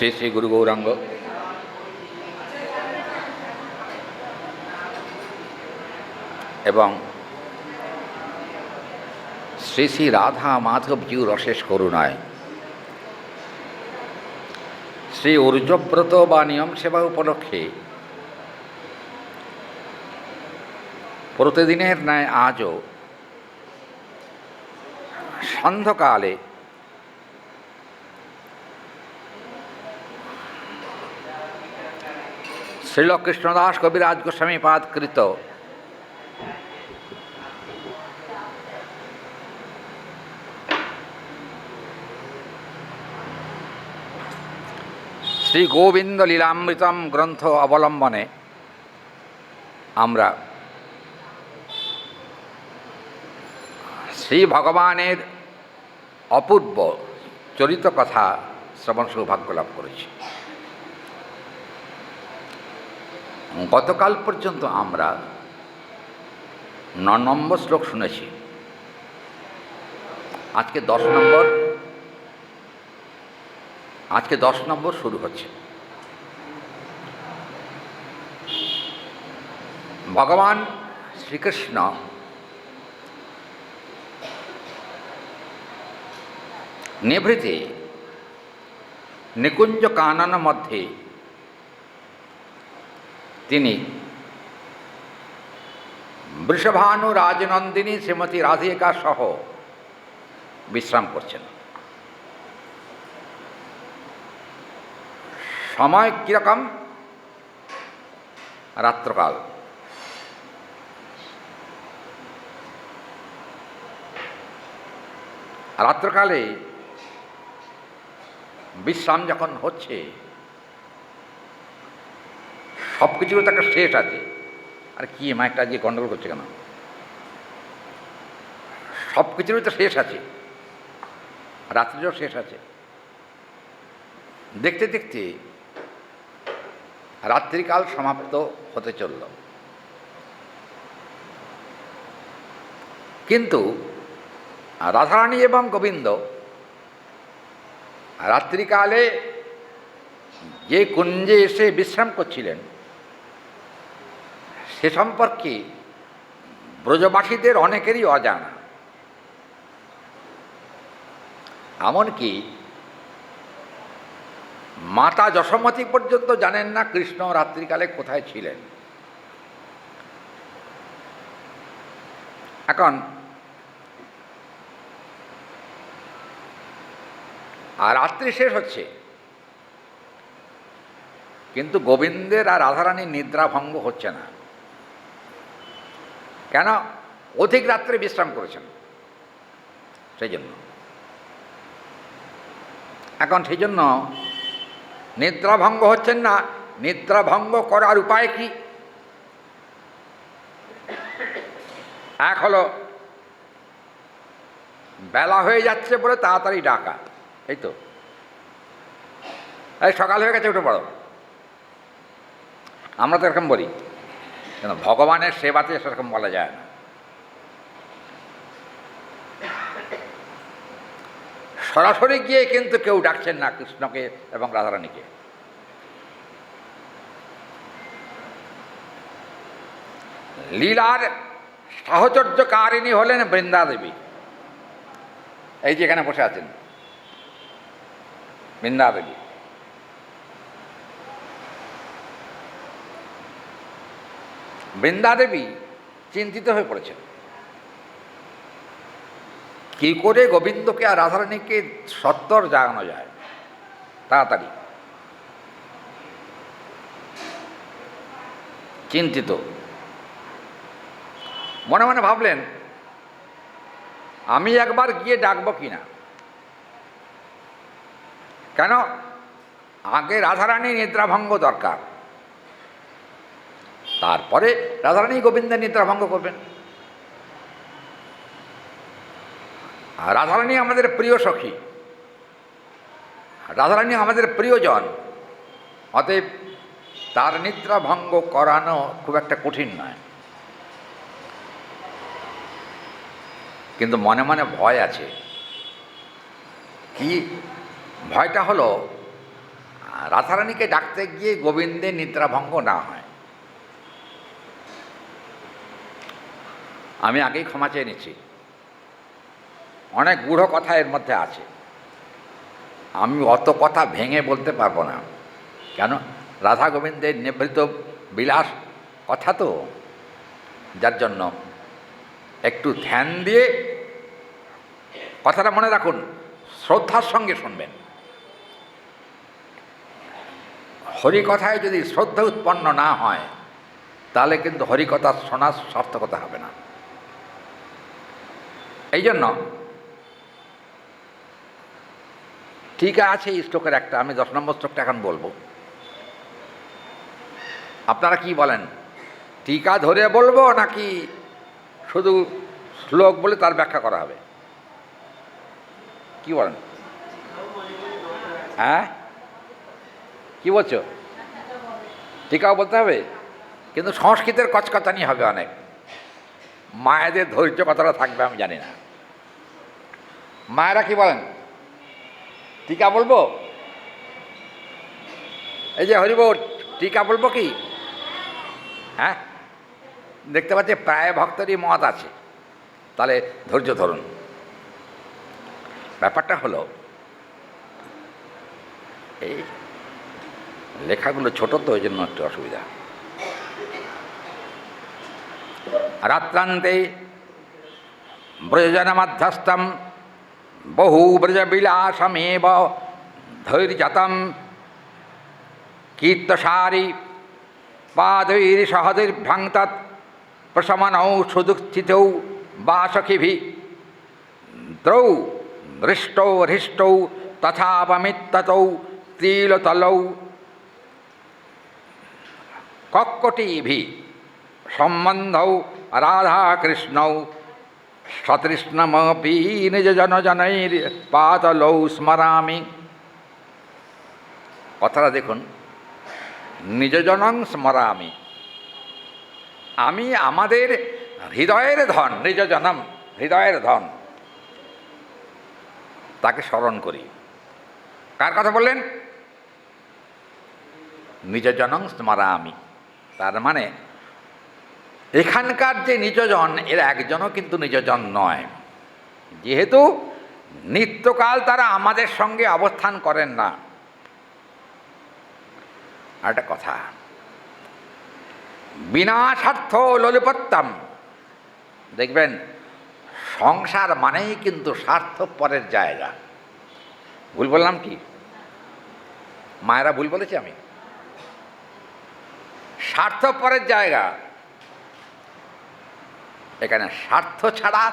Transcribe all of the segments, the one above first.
শ্রী শ্রী গুরু গৌরাঙ্গ এবং শ্রী শ্রী রাধা মাধবজিউ রশেষ করুণায় শ্রী ঊর্জব্রত বা নিয়ম সেবা উপলক্ষে প্রতিদিনের ন্যায় আজও সান্ধ্যকালে শ্রীল কৃষ্ণদাস কবিরাজ গোস্বামী পাদকৃত শ্রী গোবিন্দ লীলামৃতম গ্রন্থ অবলম্বনে আমরা শ্রী ভগবানের অপূর্ব চরিত কথা শ্রবণ সৌভাগ্য লাভ করেছি। গতকাল পর্যন্ত আমরা 9 নম্বর শ্লোক শুনেছি। আজকে 10 নম্বর শুরু হচ্ছে। ভগবান শ্রীকৃষ্ণ নিভৃতে নিকুঞ্জ কানন মধ্যে তিনি বৃষভানু রাজনন্দিনী শ্রীমতী রাধিকা সহ বিশ্রাম করছেন। সময় কীরকম? রাত্রকাল। রাত্রকালে বিশ্রাম যখন হচ্ছে, সব কিছুর তো একটা শেষ আছে। আর কি মাইকটা আজকে গন্ডগোল করছে কেন? সব কিছুরই তো শেষ আছে, রাত্রিরও শেষ আছে। দেখতে দেখতে রাত্রিকাল সমাপ্ত হতে চলল। কিন্তু রাধারানী এবং গোবিন্দ রাত্রিকালে যে কুঞ্জে এসে বিশ্রাম করছিলেন সে সম্পর্কে ব্রজবাসীদের অনেকেরই অজানা। এমনকি মাতা যশোমতী পর্যন্ত জানেন না কৃষ্ণ রাত্রিকালে কোথায় ছিলেন। এখন আর রাত্রি শেষ হচ্ছে, কিন্তু গোবিন্দের আর রাধারানীর নিদ্রাভঙ্গ হচ্ছে না। কেন? অধিক রাত্রে বিশ্রাম করেছেন, সেই জন্য। এখন সেই জন্য নিদ্রাভঙ্গ হচ্ছেন না। নিদ্রাভঙ্গ করার উপায় কি? এক হলো বেলা হয়ে যাচ্ছে বলে তাড়াতাড়ি ডাকা, এই তো, এই সকাল হয়ে গেছে, উঠে পড়ো। আমরা তো এরকম বলি, কেন ভগবানের সেবাতে সেরকম বলা যায় না। সরাসরি গিয়ে কিন্তু কেউ ডাকছেন না কৃষ্ণকে এবং রাধারানীকে। লীলার সাহচর্যকারিণী হলেন বৃন্দা দেবী। এই যে এখানে বসে আছেন বৃন্দা দেবী। বৃন্দা দেবী চিন্তিত হয়ে পড়েছেন, কি করে গোবিন্দকে আর রাধারানীকে সত্বর জাগানো যায় তাড়াতাড়ি। চিন্তিত মনে মনে ভাবলেন, আমি একবার গিয়ে ডাকবো কিনা। কেন? আগে রাধারানী নিদ্রাভঙ্গ দরকার, তারপরে রাধারানী গোবিন্দের নিদ্রাভঙ্গ করবেন। আর রাধারানী আমাদের প্রিয় সখী, রাধারানী আমাদের প্রিয়জন, অতএব তার নিদ্রাভঙ্গ করানো খুব একটা কঠিন নয়। কিন্তু মনে মনে ভয় আছে। কি ভয়টা? হলো রাধারানীকে ডাকতে গিয়ে গোবিন্দের নিদ্রাভঙ্গ না হয়। আমি আগেই ক্ষমা চেয়ে নিচ্ছি, অনেক গূঢ় কথা এর মধ্যে আছে, আমি অত কথা ভেঙে বলতে পারবো না। কেন? রাধা গোবিন্দের নিভৃত বিলাস কথা তো, যার জন্য একটু ধ্যান দিয়ে কথাটা মনে রাখুন, শ্রদ্ধার সঙ্গে শুনবেন। হরিকথায় যদি শ্রদ্ধা উৎপন্ন না হয় তাহলে কিন্তু হরিকথা শোনার সার্থকতা হবে না। এই জন্য টিকা আছে এই শ্লোকের একটা, আমি 10 নম্বর শ্লোকটা এখন বলবো। আপনারা কি বলেন, টিকা ধরে বলবো নাকি শুধু শ্লোক বলে তার ব্যাখ্যা করা হবে? কি বলেন? হ্যাঁ, কি বলছো? টিকাও বলতে হবে, কিন্তু সংস্কৃতের কচকচানি হবে অনেক, মায়েদের ধৈর্য কতটা থাকবে আমি জানি না। মায়েরা কি বলেন, টিকা বলবো? এই যে হরিবোল, টিকা বলবো কি? হ্যাঁ, দেখতে পাচ্ছি প্রায় ভক্তরই মত আছে, তাহলে ধৈর্য ধরুন। ব্যাপারটা হলো এই লেখাগুলো ছোট তো, ওই জন্য একটু অসুবিধা। রাত্রান্তে ব্রজনমধ্যস্থম বহু ব্রজবিলাসমেব ধৈর্যতম কীর্তসারি পাदैর্সহদৈর্ভ্রাংতৎ প্রশমনৌ সুদুঃস্থিতৌ বাসখিভি দ্রৌ দৃষ্টৌ হৃষ্টৌ তথাপমিত্ততৌ ত্রিলতলৌ কক্কটিভি সম্বন্ধৌ রাধাকৃষ্ণৌ সতৃষ্ণমপি নিজ জনজনৈর পাতলৌ স্মরামি। কথাটা দেখুন, নিজজনং স্মরামি, আমি আমাদের হৃদয়ের ধন, নিজজনম হৃদয়ের ধন, তাকে স্মরণ করি। কার কথা বললেন? নিজজনং স্মরামি। তার মানে এখানকার যে নিজজন, এর একজনও কিন্তু নিজজন নয়, যেহেতু নিত্যকাল তারা আমাদের সঙ্গে অবস্থান করেন না। আর একটা কথা, বিনা স্বার্থ লোলুপত্তম, দেখবেন সংসার মানেই কিন্তু স্বার্থপরের জায়গা। ভুল বললাম কি মায়েরা? ভুল বলেছি আমি? স্বার্থপরের জায়গা। এখানে স্বার্থ ছাড়া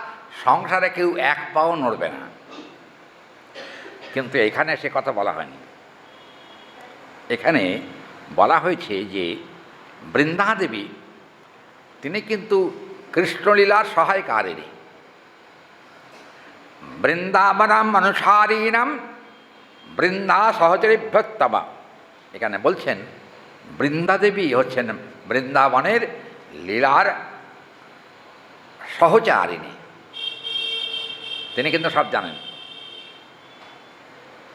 সংসারে কেউ এক পাও নড়বে না, কিন্তু এখানে সে কথা বলা হয়নি। এখানে বলা হয়েছে যে বৃন্দাদেবী তিনি কিন্তু কৃষ্ণলীলার সহায়কারিণী, বৃন্দাবনাম অনুসারীণাম বৃন্দা সহচরীভ্যত্তমা। এখানে বলছেন বৃন্দাদেবী হচ্ছেন বৃন্দাবনের লীলার সহচারিণী, তিনি কিন্তু সব জানেন,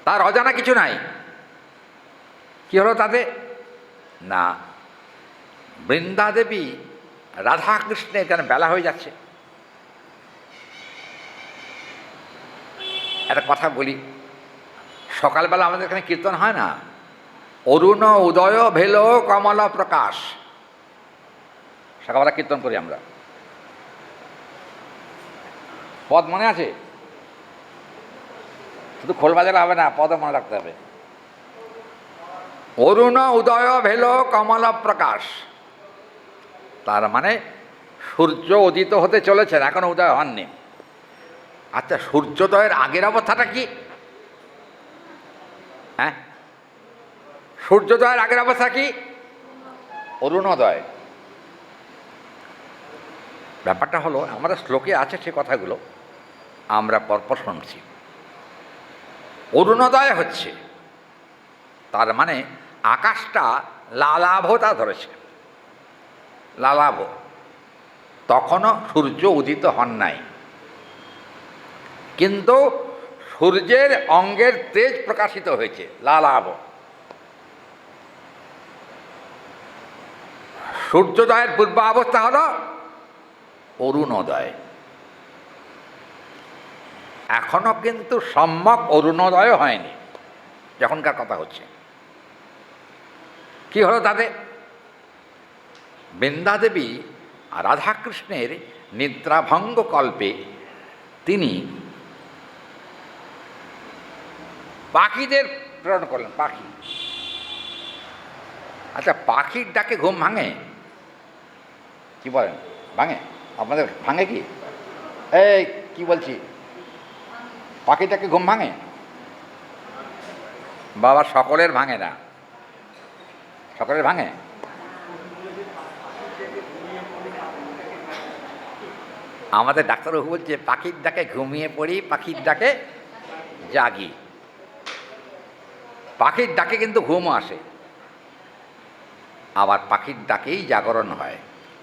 তার অজানা কিছু নাই। কি হলো তাতে? না, বৃন্দাদেবী রাধাকৃষ্ণের এখানে বেলা হয়ে যাচ্ছে। একটা কথা বলি, সকালবেলা আমাদের এখানে কীর্তন হয় না, অরুণ উদয় ভেল কমল প্রকাশ, সকালবেলা কীর্তন করি আমরা। পদ মনে আছে? শুধু খোল বাজালে হবে না, পদও মনে রাখতে হবে। অরুণ উদয় ভেল কমল প্রকাশ, তার মানে সূর্য উদিত হতে চলেছেন, এখনো উদয় হননি। আচ্ছা, সূর্যোদয়ের আগের অবস্থাটা কি? হ্যাঁ, সূর্যোদয়ের আগের অবস্থা কি? অরুণোদয়। ব্যাপারটা হলো, আমরা শ্লোকে আছে সে কথাগুলো আমরা পরপর শুনছি। অরুণোদয় হচ্ছে, তার মানে আকাশটা লালাভতা ধরেছে, লালাভ, তখনও সূর্য উদিত হন নাই, কিন্তু সূর্যের অঙ্গের তেজ প্রকাশিত হয়েছে, লালাভ। সূর্যোদয়ের পূর্ব অবস্থা হল অরুণোদয়। এখনো কিন্তু সম্যক অরুণোদয় হয়নি যখনকার কথা হচ্ছে। কি হলো তাতে? বৃন্দাদেবী রাধাকৃষ্ণের নিদ্রাভঙ্গ কল্পে তিনি পাখিদের প্রেরণ করলেন। পাখি, আচ্ছা পাখির ডাকে ঘুম ভাঙে? কি বলেন, ভাঙে? আপনাদের ভাঙে কি? এই কি বলছি, পাখির ডাকে ঘুম ভাঙে? বাবা সকলের ভাঙে না, সকলের ভাঙে। আমাদের ডাক্তারবাবু বলছে পাখির ডাকে ঘুমিয়ে পড়ি, পাখির ডাকে জাগি। পাখির ডাকে কিন্তু ঘুমও আসে, আবার পাখির ডাকেই জাগরণ হয়।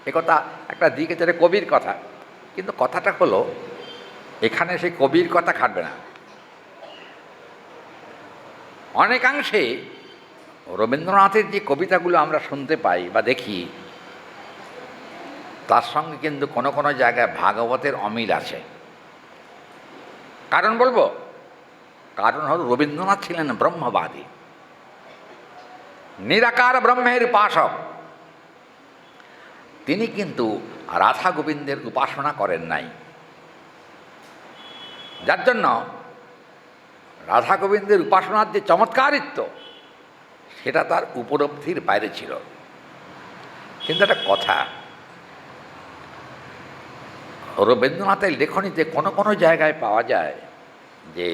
একথা একটা দিক আছে, কবির কথা, কিন্তু কথাটা হলো এখানে সেই কবির কথা খাটবে না। অনেকাংশে রবীন্দ্রনাথের যে কবিতাগুলো আমরা শুনতে পাই বা দেখি, তার সঙ্গে কিন্তু কোনো কোনো জায়গায় ভাগবতের অমিল আছে। কারণ বলবো, কারণ হল রবীন্দ্রনাথ ছিলেন ব্রহ্মবাদী, নিরাকার ব্রহ্মের উপাসক। তিনি কিন্তু রাধা গোবিন্দের উপাসনা করেন নাই, যার জন্য রাধা গোবিন্দের উপাসনার যে চমৎকারিত্ব সেটা তার উপলব্ধির বাইরে ছিল। কিন্তু একটা কথা, রবীন্দ্রনাথের লেখনীতে কোনো কোনো জায়গায় পাওয়া যায় যে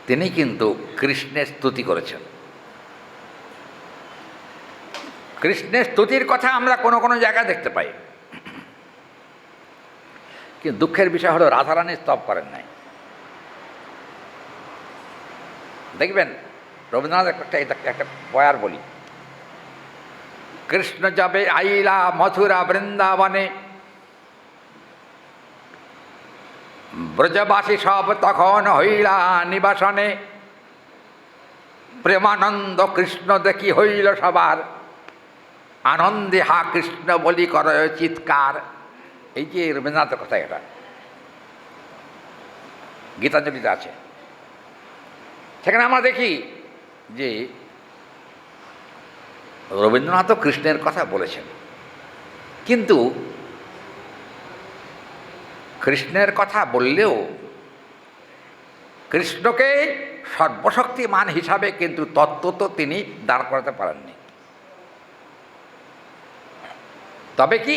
তিনি কিন্তু কৃষ্ণের স্তুতি করেছেন। কৃষ্ণের স্তুতির কথা আমরা কোনো কোনো জায়গায় দেখতে পাই, কিন্তু দুঃখের বিষয় হলো রাধারানী স্তব করেন নাই। দেখবেন রবীন্দ্রনাথ একটা বয়ার বলি, কৃষ্ণ যাবে আইলা মথুরা বৃন্দাবনে, ব্রজবাসী সব তখন হইলা নিবাসনে, প্রেমানন্দ কৃষ্ণ দেখি হইল সবার, আনন্দে হা কৃষ্ণ বলি করে চিৎকার। এই যে রবীন্দ্রনাথের কথা, এটা গীতাঞ্জলিতে আছে। সেখানে আমরা দেখি যে রবীন্দ্রনাথও কৃষ্ণের কথা বলেছেন, কিন্তু কৃষ্ণের কথা বললেও কৃষ্ণকে সর্বশক্তিমান হিসাবে কিন্তু তত্ত্ব তো তিনি দাঁড় করাতে পারেননি। তবে কি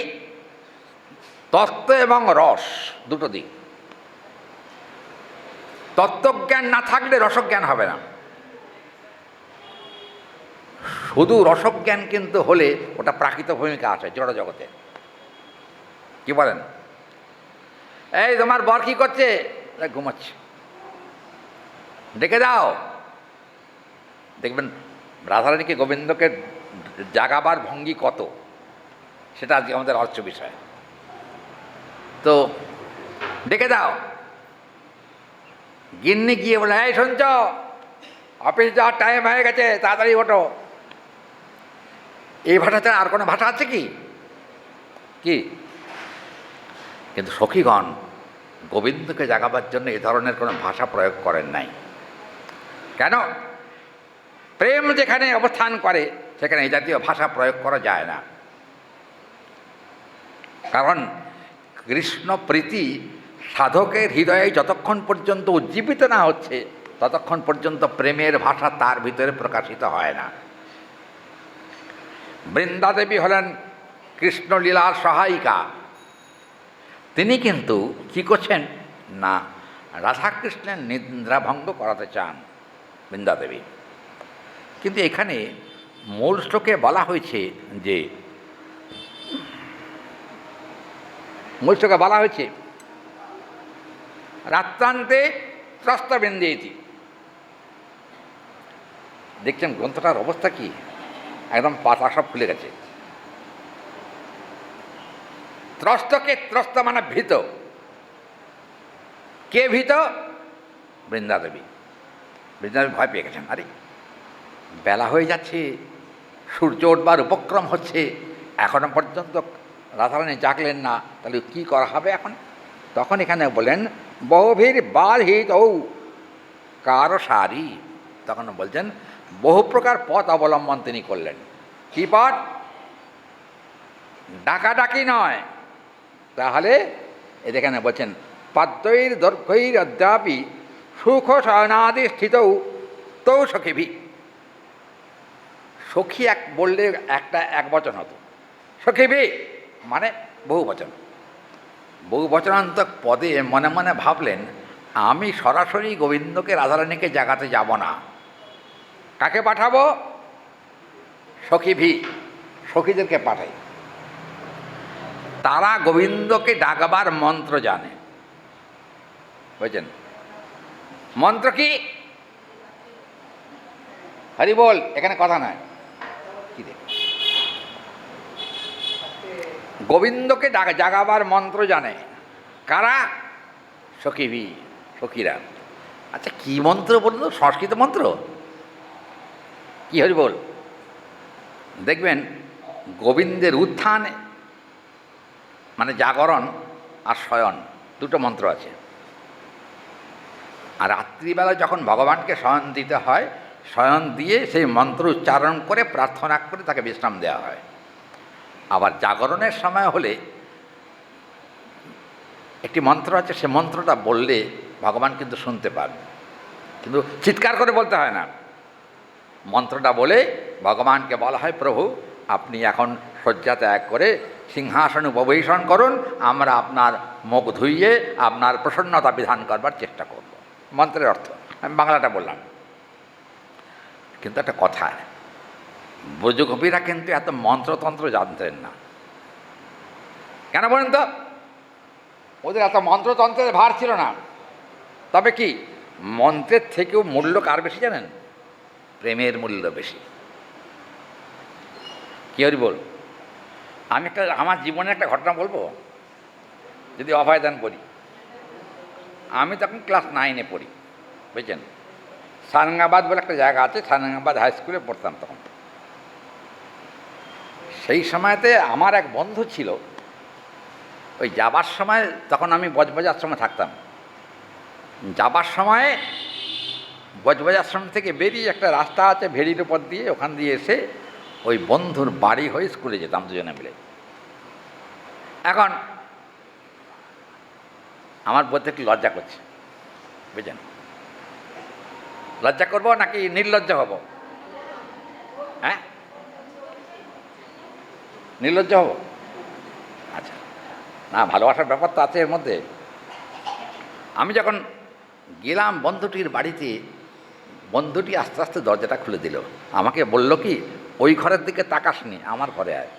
তত্ত্ব এবং রস দুটো দিক, তত্ত্বজ্ঞান না থাকলে রসজ্ঞান হবে না। শুধু রসজ্ঞান কিন্তু হলে ওটা প্রাকৃত ভূমিকা আছে জড় জগতে। কি বলেন? এই তোমার বর কি করছে? ঘুমাচ্ছে, ডেকে দাও। দেখবেন রাধারানীকে গোবিন্দকে জাগাবার ভঙ্গি কত, সেটা আজকে আমাদের আলোচ্য বিষয়। তো ডেকে দাও। গিন্নি গিয়ে বলে, এই শুনছ, অফিস যাওয়ার টাইম হয়ে গেছে, তাড়াতাড়ি ওঠো। এই ভাষা ছাড়া আর কোনো ভাষা আছে কি? কি? কিন্তু সখীগণ গোবিন্দকে জাগাবার জন্য এ ধরনের কোনো ভাষা প্রয়োগ করেন নাই। কেন? প্রেম যেখানে অবস্থান করে সেখানে এই জাতীয় ভাষা প্রয়োগ করা যায় না। কারণ কৃষ্ণ প্রীতি সাধকের হৃদয়ে যতক্ষণ পর্যন্ত উজ্জীবিত না হচ্ছে ততক্ষণ পর্যন্ত প্রেমের ভাষা তার ভিতরে প্রকাশিত হয় না। বৃন্দাদেবী হলেন কৃষ্ণলীলার সহায়িকা। তিনি কিন্তু কী করছেন না, রাধাকৃষ্ণের নিদ্রাভঙ্গ করাতে চান বৃন্দাদেবী। কিন্তু এখানে মূল শ্লোকে বলা হয়েছে যে, মূল শ্লোকে বলা হয়েছে রাত্রান্তে ত্রস্তবিন্দেতি। দেখছেন গ্রন্থটার অবস্থা কি, একদম পাতা সব খুলে গেছে। ত্রস্তকে, ত্রস্ত মানে ভীত। কে ভীত? বৃন্দাদেবী। বৃন্দাদেবী ভয় পেয়ে গেছেন, আরে বেলা হয়ে যাচ্ছে, সূর্য উঠবার উপক্রম হচ্ছে, এখনো পর্যন্ত রাধারানী জাগলেন না, তাহলে কী করা হবে এখন? তখন এখানে বলেন বহুভীর বালহিত ও কারো সারি, তখন বলছেন বহু প্রকার পথ অবলম্বন তিনি করলেন। কী পথ? ডাকাডাকি নয়। তাহলে এখানে বলছেন পদ্মৈর দৈর্ঘ্যৈর অদ্যাপি সুখ শয়নাদি স্থিত তৌ সখীভি। সখী এক বললে একটা এক বচন হতো, সখীভি মানে বহু বচন। বহু বচনান্তক পদে মনে মনে ভাবলেন আমি সরাসরি গোবিন্দকে রাধারানীকে জাগাতে যাব না, কাকে পাঠাবো? সখীভি, সখীদেরকে পাঠাই। তারা গোবিন্দকে ডাকবার মন্ত্র জানে, বুঝছেন? মন্ত্র কি? হরি বল, এখানে কথা নয়। কি দেখ, গোবিন্দকে জাগাবার মন্ত্র জানে কারা? সখীভি, সখীরা। আচ্ছা কি মন্ত্র বলুন? সংস্কৃত মন্ত্র কি? হরি বল। দেখবেন গোবিন্দের উত্থান মানে জাগরণ আর শয়ন দুটো মন্ত্র আছে। আর রাত্রিবেলা যখন ভগবানকে শয়ন দিতে হয়, শয়ন দিয়ে সেই মন্ত্র উচ্চারণ করে প্রার্থনা করে তাকে বিশ্রাম দেওয়া হয়। আবার জাগরণের সময় হলে একটি মন্ত্র আছে, সে মন্ত্রটা বললে ভগবান কিন্তু শুনতে পান, কিন্তু চিৎকার করে বলতে হয় না। মন্ত্রটা বলে ভগবানকে বলা হয় প্রভু আপনি এখন শয্যা ত্যাগ করে সিংহাসন উপবেশন করুন, আমরা আপনার মুখ ধুইয়ে আপনার প্রসন্নতা বিধান করবার চেষ্টা করব। মন্ত্রের অর্থ আমি বাংলাটা বললাম। কিন্তু একটা কথা, ব্রজগোপীরা কিন্তু এত মন্ত্রতন্ত্র জানতেন না। কেন বলেন তো? ওদের এত মন্ত্রতন্ত্রের ভার ছিল না। তবে কি মন্ত্রের থেকেও মূল্য কার বেশি জানেন? প্রেমের মূল্য বেশি। কি হরি বল। আমি একটা আমার জীবনের একটা ঘটনা বলবো, যদি অভয়দান করি। আমি তখন ক্লাস 9-এ পড়ি, বুঝছেন? সারঙ্গাবাদ বলে একটা জায়গা আছে, সারঙ্গাবাদ হাই স্কুলে পড়তাম তখন। সেই সময়তে আমার এক বন্ধু ছিল, ওই যাবার সময় তখন আমি বজবজ আশ্রমে থাকতাম। যাবার সময় বজবজ আশ্রম থেকে বেরিয়ে একটা রাস্তা আছে ভেড়ির উপর দিয়ে, ওখান দিয়ে এসে ওই বন্ধুর বাড়ি হয়ে স্কুলে যেতাম দুজনে মিলে। এখন আমার বলতে একটু লজ্জা করছে, বুঝলেন? লজ্জা করবো নাকি নির্লজ্জ হব? হ্যাঁ, নির্লজ্জ হব? আচ্ছা, না ভালোবাসার ব্যাপার তো আছে এর মধ্যে। আমি যখন গেলাম বন্ধুটির বাড়িতে, বন্ধুটি আস্তে আস্তে দরজাটা খুলে দিল। আমাকে বলল কি, ওই ঘরের দিকে তাকাসনি, আমার ঘরে আয়।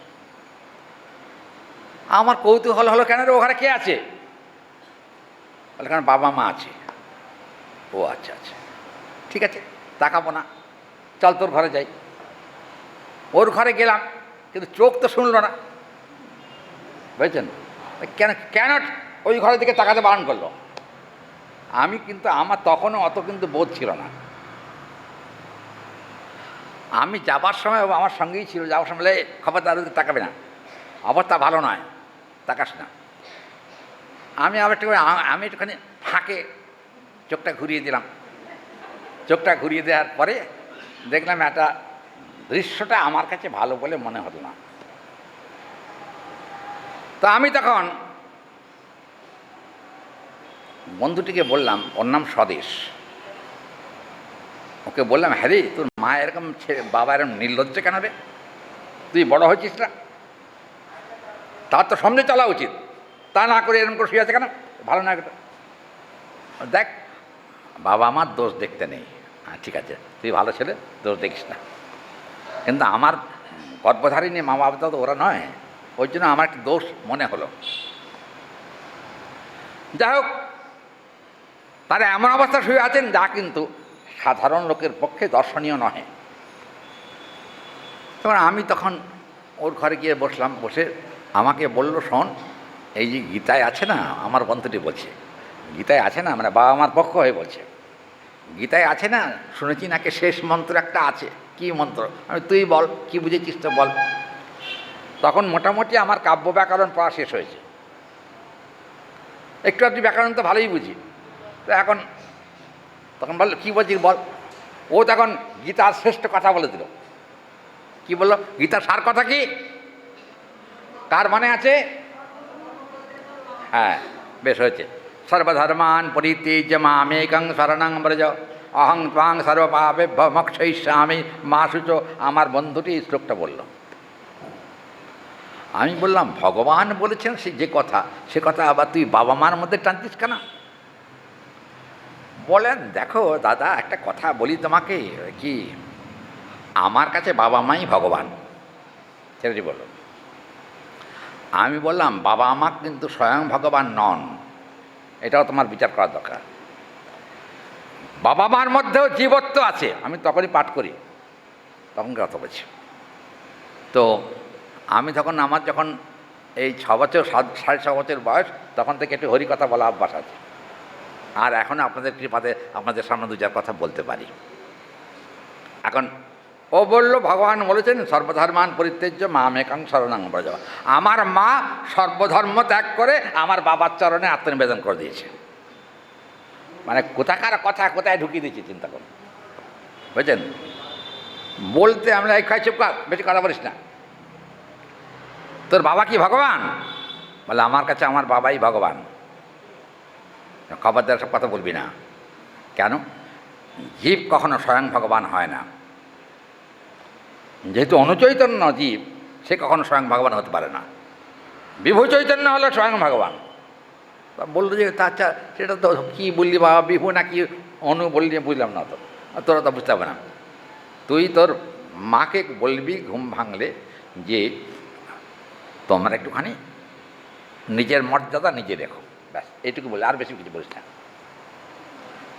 আমার কৌতূহল হলো, কেন রে ও ঘরে কে আছে? বলে কারণ বাবা মা আছে। ও আচ্ছা আচ্ছা, ঠিক আছে, তাকাবো না, চল তোর ঘরে যাই। ওর ঘরে গেলাম, কিন্তু চোখ তো শুনলো না, বুঝছেন? কেন কেন ওই ঘরের দিকে তাকাতে বারণ করলো? আমি কিন্তু আমার তখনও অত কিন্তু বোধ ছিল না। আমি যাবার সময় আমার সঙ্গেই ছিল, যাওয়ার সময় বলে খবরদার তাকাবে না, অবস্থা ভালো নয়, তাকাস না। আমি আবার একটুখানি ফাঁকে চোখটা ঘুরিয়ে দিলাম। চোখটা ঘুরিয়ে দেওয়ার পরে দেখলাম একটা দৃশ্যটা আমার কাছে ভালো বলে মনে হলো না। তো আমি তখন বন্ধুটিকে বললাম, ওর নাম স্বদেশ, ওকে বললাম, হ্যাঁ রে তোর মা এরকম বাবা এরকম নির্লজ্জ কেন রে? তুই বড় হয়েছিস না, তার তো সামনে চলা উচিত, তা না করে এরকম করে শুয়ে আছে কেন? ভালো না এটা। দেখ বাবা আমার দোষ দেখতে নেই, হ্যাঁ ঠিক আছে, তুই ভালো ছেলে, দোষ দেখিস না। কিন্তু আমার গর্ভধারিণী মা বাবা তো ওরা নয়, ওই জন্য আমার একটা দোষ মনে হলো। যাই হোক, তারা এমন অবস্থা শুয়ে আছেন যা কিন্তু সাধারণ লোকের পক্ষে দর্শনীয় নহে। তখন আমি তখন ওর ঘরে গিয়ে বসলাম, বসে আমাকে বলল, শোন, এই যে গীতায় আছে না, আমার বন্ধুটি বলছে, গীতায় আছে না, মানে বাবা আমার পক্ষ হয়ে বলছে, গীতায় আছে না, শুনেছি নাকি শেষ মন্ত্র একটা আছে। কি মন্ত্র? আমি তুই বল, কি বুঝেছিস তো বল। তখন মোটামুটি আমার কাব্য ব্যাকরণ পড়া শেষ হয়েছে, একটু একটু ব্যাকরণ তো ভালোই বুঝি। তো এখন তখন বললো কী বলছিস বল। ও তখন গীতার শ্রেষ্ঠ কথা বলে দিল। কী বললো? গীতার সার কথা কি, কার মনে আছে? হ্যাঁ, বেশ হয়েছে। সর্বধর্মান পরিত্যজ্য মামেকং শরণং ব্রজ অহং ত্বাং সর্বপাপেভ্যো মোক্ষয়িষ্যামি মা শুচো। আমার বন্ধুটি এই শ্লোকটা বলল। আমি বললাম, ভগবান বলেছেন সে যে কথা, সে কথা আবার তুই বাবা মার মধ্যে টানতিস কেন? বলেন, দেখো দাদা, একটা কথা বলি তোমাকে, কি আমার কাছে বাবা মাই ভগবান। ছেলেটি বলল। আমি বললাম, বাবা মা কিন্তু স্বয়ং ভগবান নন, এটাও তোমার বিচার করা দরকার। বাবা মার মধ্যেও জীবত্ব আছে। আমি তখনই পাঠ করি, তখন কথা বলছি। তো আমি তখন, আমার যখন এই 6 বছর 6.5 বছর বয়স, তখন থেকে একটু হরিকথা বলা অভ্যাস আছে। আর এখন আপনাদের কৃপাতে আপনাদের সামনে 2-4 কথা বলতে পারি। এখন ও বলল, ভগবান বলেছেন সর্বধর্মান পরিত্যজ্য মামেকং শরণং ব্রজ। আমার মা সর্বধর্ম ত্যাগ করে আমার বাবার চরণে আত্মনিবেদন করে দিয়েছে। মানে কোথাকার কথা কোথায় ঢুকিয়ে দিয়েছি চিন্তা করুন, বুঝছেন? বলতে আমরা এই খাই, চুপ কর, বেশি কথা বলিস না। তোর বাবা কি ভগবান? বলে, আমার কাছে আমার বাবাই ভগবান। খবরদার সব কথা বলবি না। কেন? জীব কখনো স্বয়ং ভগবান হয় না। যেহেতু অনুচৈতন্য জীব, সে কখনো স্বয়ং ভগবান হতে পারে না। বিভু চৈতন্য হলো স্বয়ং ভগবান। বললো যে আচ্ছা, সেটা তো কী বললি বাবা, বিভু না কি অনু বললি, বুঝলাম না তো, তোরা তো বুঝতে হবে না। তুই তোর মাকে বলবি ঘুম ভাঙলে যে তোমরা একটুখানি নিজের মর্যাদা নিজে রেখো, ব্যাস এইটুকু বলে, আর বেশি কিছু বলিস না।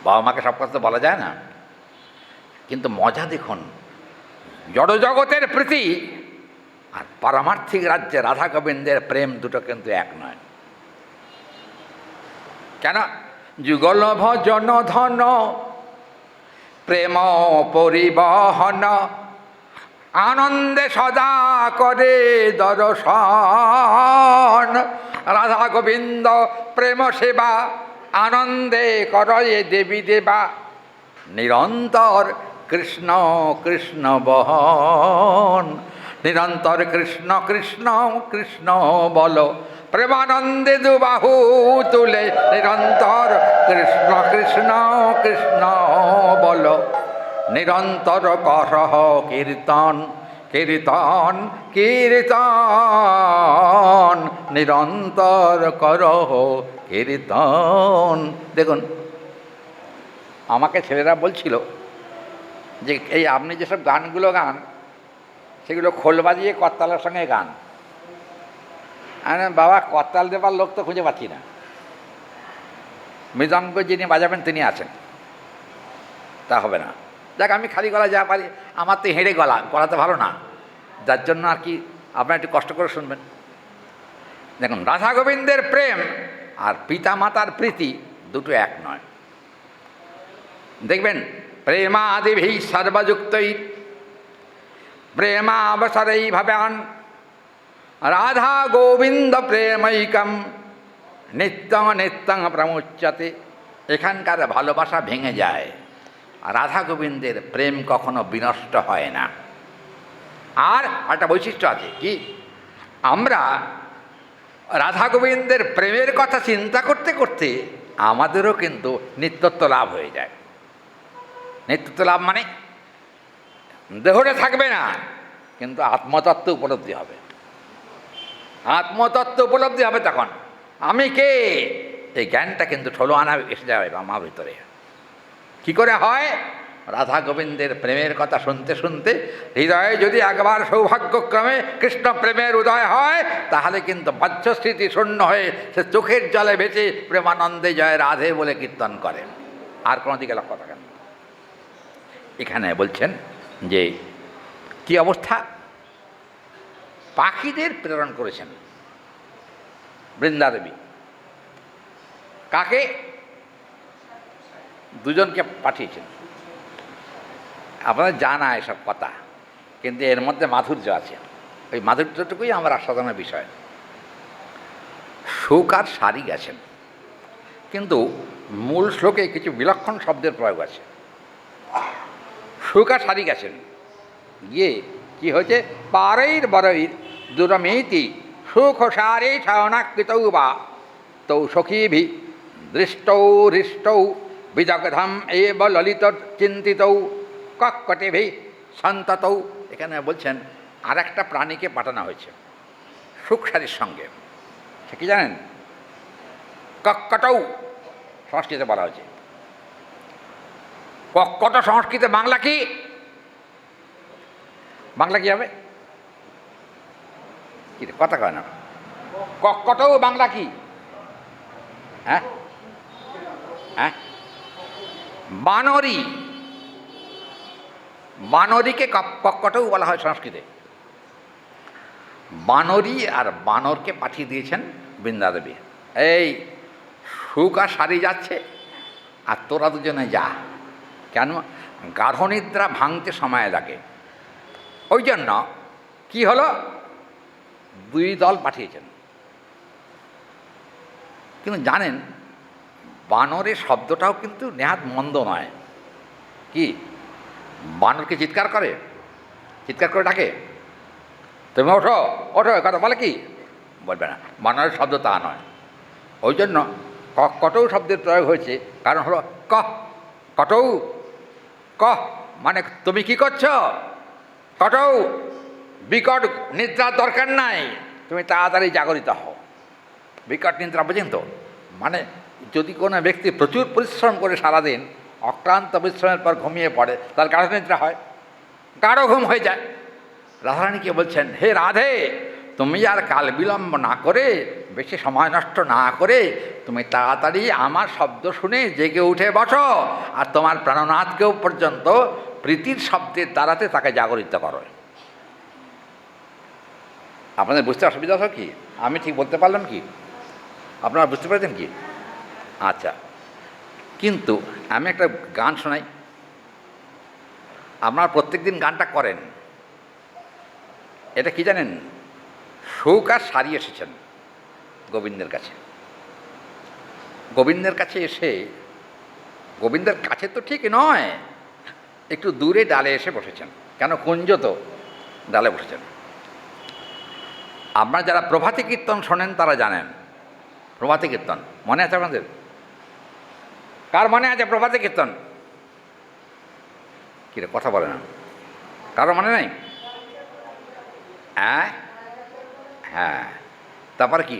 বাবা মাকে সব কথা তো বলা যায় না, কিন্তু মজা দেখুন, জড়জগতের প্রীতি আর পারমার্থিক রাজ্যে রাধা গোবিন্দের প্রেম দুটো কিন্তু এক নয়। কেন? যুগল ভজন ধন প্রেম পরিবহন, আনন্দে সদা করে দর্শন। রাধা গোবিন্দ প্রেম সেবা, আনন্দে করয়ে দেবী দেবা। নিরন্তর কৃষ্ণ কৃষ্ণ বহন, নিরন্তর কৃষ্ণ কৃষ্ণ কৃষ্ণ বল। প্রেমানন্দে দুবাহু তুলে নিরন্তর কৃষ্ণ কৃষ্ণ কৃষ্ণ বল। নিরন্তর করহ কীর্তন কীর্তন কীর্তন, নিরন্তর করহ কীর্তন। দেখুন, আমাকে ছেলেরা বলছিল যে এই আপনি যেসব গানগুলো গান, সেগুলো খোল বাজিয়ে করতালের সঙ্গে গান। বাবা, করতাল দেবার লোক তো খুঁজে পাচ্ছি না। মৃদঙ্গ যিনি বাজাবেন তিনি আছেন, তা হবে না। দেখ, আমি খালি গলা যা পারি, আমার তো হেঁড়ে গলা, গলা তো ভালো না, যার জন্য আর কি আপনারা একটু কষ্ট করে শুনবেন। দেখুন, রাধা গোবিন্দের প্রেম আর পিতা মাতার প্রীতি দুটো এক নয়। দেখবেন, প্রেমাদিভি সর্বযুক্তই প্রেমাবসরই ভবান, রাধা গোবিন্দ প্রেমৈকম নিত্যং নিত্যং প্রমুচ্যতে। এখানকার ভালোবাসা ভেঙে যায়, রাধা গোবিন্দের প্রেম কখনো বিনষ্ট হয় না। আর একটা বৈশিষ্ট্য আছে কি, আমরা রাধা গোবিন্দের প্রেমের কথা চিন্তা করতে করতে আমাদেরও কিন্তু নিত্যত্ব লাভ হয়ে যায়। নিত্যত্ব লাভ মানে দেহটা থাকবে না, কিন্তু আত্মতত্ত্ব উপলব্ধি হবে। আত্মতত্ত্ব উপলব্ধি হবে তখন আমি কে, এই জ্ঞানটা কিন্তু 16 আনা এসে যাবে আমার ভিতরে। কি করে হয়? রাধা গোবিন্দের প্রেমের কথা শুনতে শুনতে হৃদয়ে যদি একবার সৌভাগ্যক্রমে কৃষ্ণ প্রেমের উদয় হয়, তাহলে কিন্তু বাহ্যস্মৃতি শূন্য হয়ে সে চোখের জলে ভেসে প্রেমানন্দে জয় রাধে বলে কীর্তন করে, আর কোনো দিকে লক্ষ্য থাকেন। এখানে বলছেন যে কি অবস্থা, পাখিদের প্রেরণ করেছেন বৃন্দাদেবী। কাকে? দুজনকে পাঠিয়েছেন। আপনাদের জানা এসব কথা, কিন্তু এর মধ্যে মাধুর্য আছে। ওই মাধুর্যটুকুই আমার আস্বাদনের বিষয়। সুখ আর সারি গেছেন, কিন্তু মূল শ্লোকে কিছু বিলক্ষণ শব্দের প্রয়োগ আছে। সুখ আর সারি গেছেন গিয়ে কি হয়েছে, পারৈর বরৈর দুরমেতি সুখ সারে শয়নাকৃতৌ বা তৌ সখীভি দৃষ্টৌ হৃষ্টৌ বিদগ্ধম এব ললিত চিন্তিতৌ কক্কটেভি সন্ততৌ। এখানে বলছেন আর একটা প্রাণীকে পাঠানো হয়েছে সুখ সারির সঙ্গে। সে কি জানেন? কক্কটৌ সংস্কৃতে বলা হয়েছে। কক্কট সংস্কৃতে বাংলা কি? বাংলা কি হবে? কি কথা কয় না? কক্কটৌ বাংলা কি? হ্যাঁ হ্যাঁ, বানরী। বানরীকে কক্কটৌ বলা হয় সংস্কৃতে। বানরী আর বানরকে পাঠিয়ে দিয়েছেন বৃন্দাদেবী, এই সুখ আর সারি যাচ্ছে আর তোরা দুজনে যা। কেন? গাঢ়নিদ্রা ভাঙতে সময় লাগে। ওই জন্য কী হলো, দুই দল পাঠিয়েছেন। কিন্তু জানেন বানরের শব্দটাও কিন্তু নেহাত মন্দ নয়। কি বানরকে চিৎকার করে, চিৎকার করে ডাকে, তুমি ওঠো ওঠো, কথা বলে কি বলবে না, বানরের শব্দ তা নয়। ওই জন্য কটৌ শব্দের প্রয়োগ হয়েছে, কারণ হলো কটৌ, মানে তুমি কি করছো, কটৌ বিকট নিদ্রার দরকার নাই, তুমি তাড়াতাড়ি জাগরিত হও। বিকট নিদ্রা পর্যন্ত মানে যদি কোনো ব্যক্তি প্রচুর পরিশ্রম করে সারাদিন অক্লান্ত পরিশ্রমের পর ঘুমিয়ে পড়ে, তার গাঢ় নিদ্রা হয়, গাঢ় ঘুম হয়ে যায়। রাধারানীকে বলছেন, হে রাধে, তুমি আর কাল বিলম্ব না করে, বেশি সময় নষ্ট না করে তুমি তাড়াতাড়ি আমার শব্দ শুনে জেগে উঠে বসো, আর তোমার প্রাণনাথকেও পর্যন্ত প্রীতির শব্দের দ্বারাতে তাকে জাগরিত করো। আপনাদের বুঝতে অসুবিধা হলো কি? আমি ঠিক বলতে পারলাম কি? আপনারা বুঝতে পেরেছেন কি? আচ্ছা, কিন্তু আমি একটা গান শোনাই। আপনারা প্রত্যেক দিন গানটা করেন, এটা কি জানেন? সুখ আর সারি এসেছেন গোবিন্দের কাছে। গোবিন্দের কাছে এসে, গোবিন্দের কাছে তো ঠিক নয়, একটু দূরে ডালে এসে বসেছেন। কেন? কুঞ্জ তো, ডালে বসেছেন। আপনারা যারা প্রভাতী কীর্তন শোনেন তারা জানেন, প্রভাতী কীর্তন মনে আছে আপনাদের? কার মনে আছে প্রভাতী কীর্তন? কিরে কথা বলে না, কারো মনে নাই? হ্যাঁ হ্যাঁ, তারপরে কি?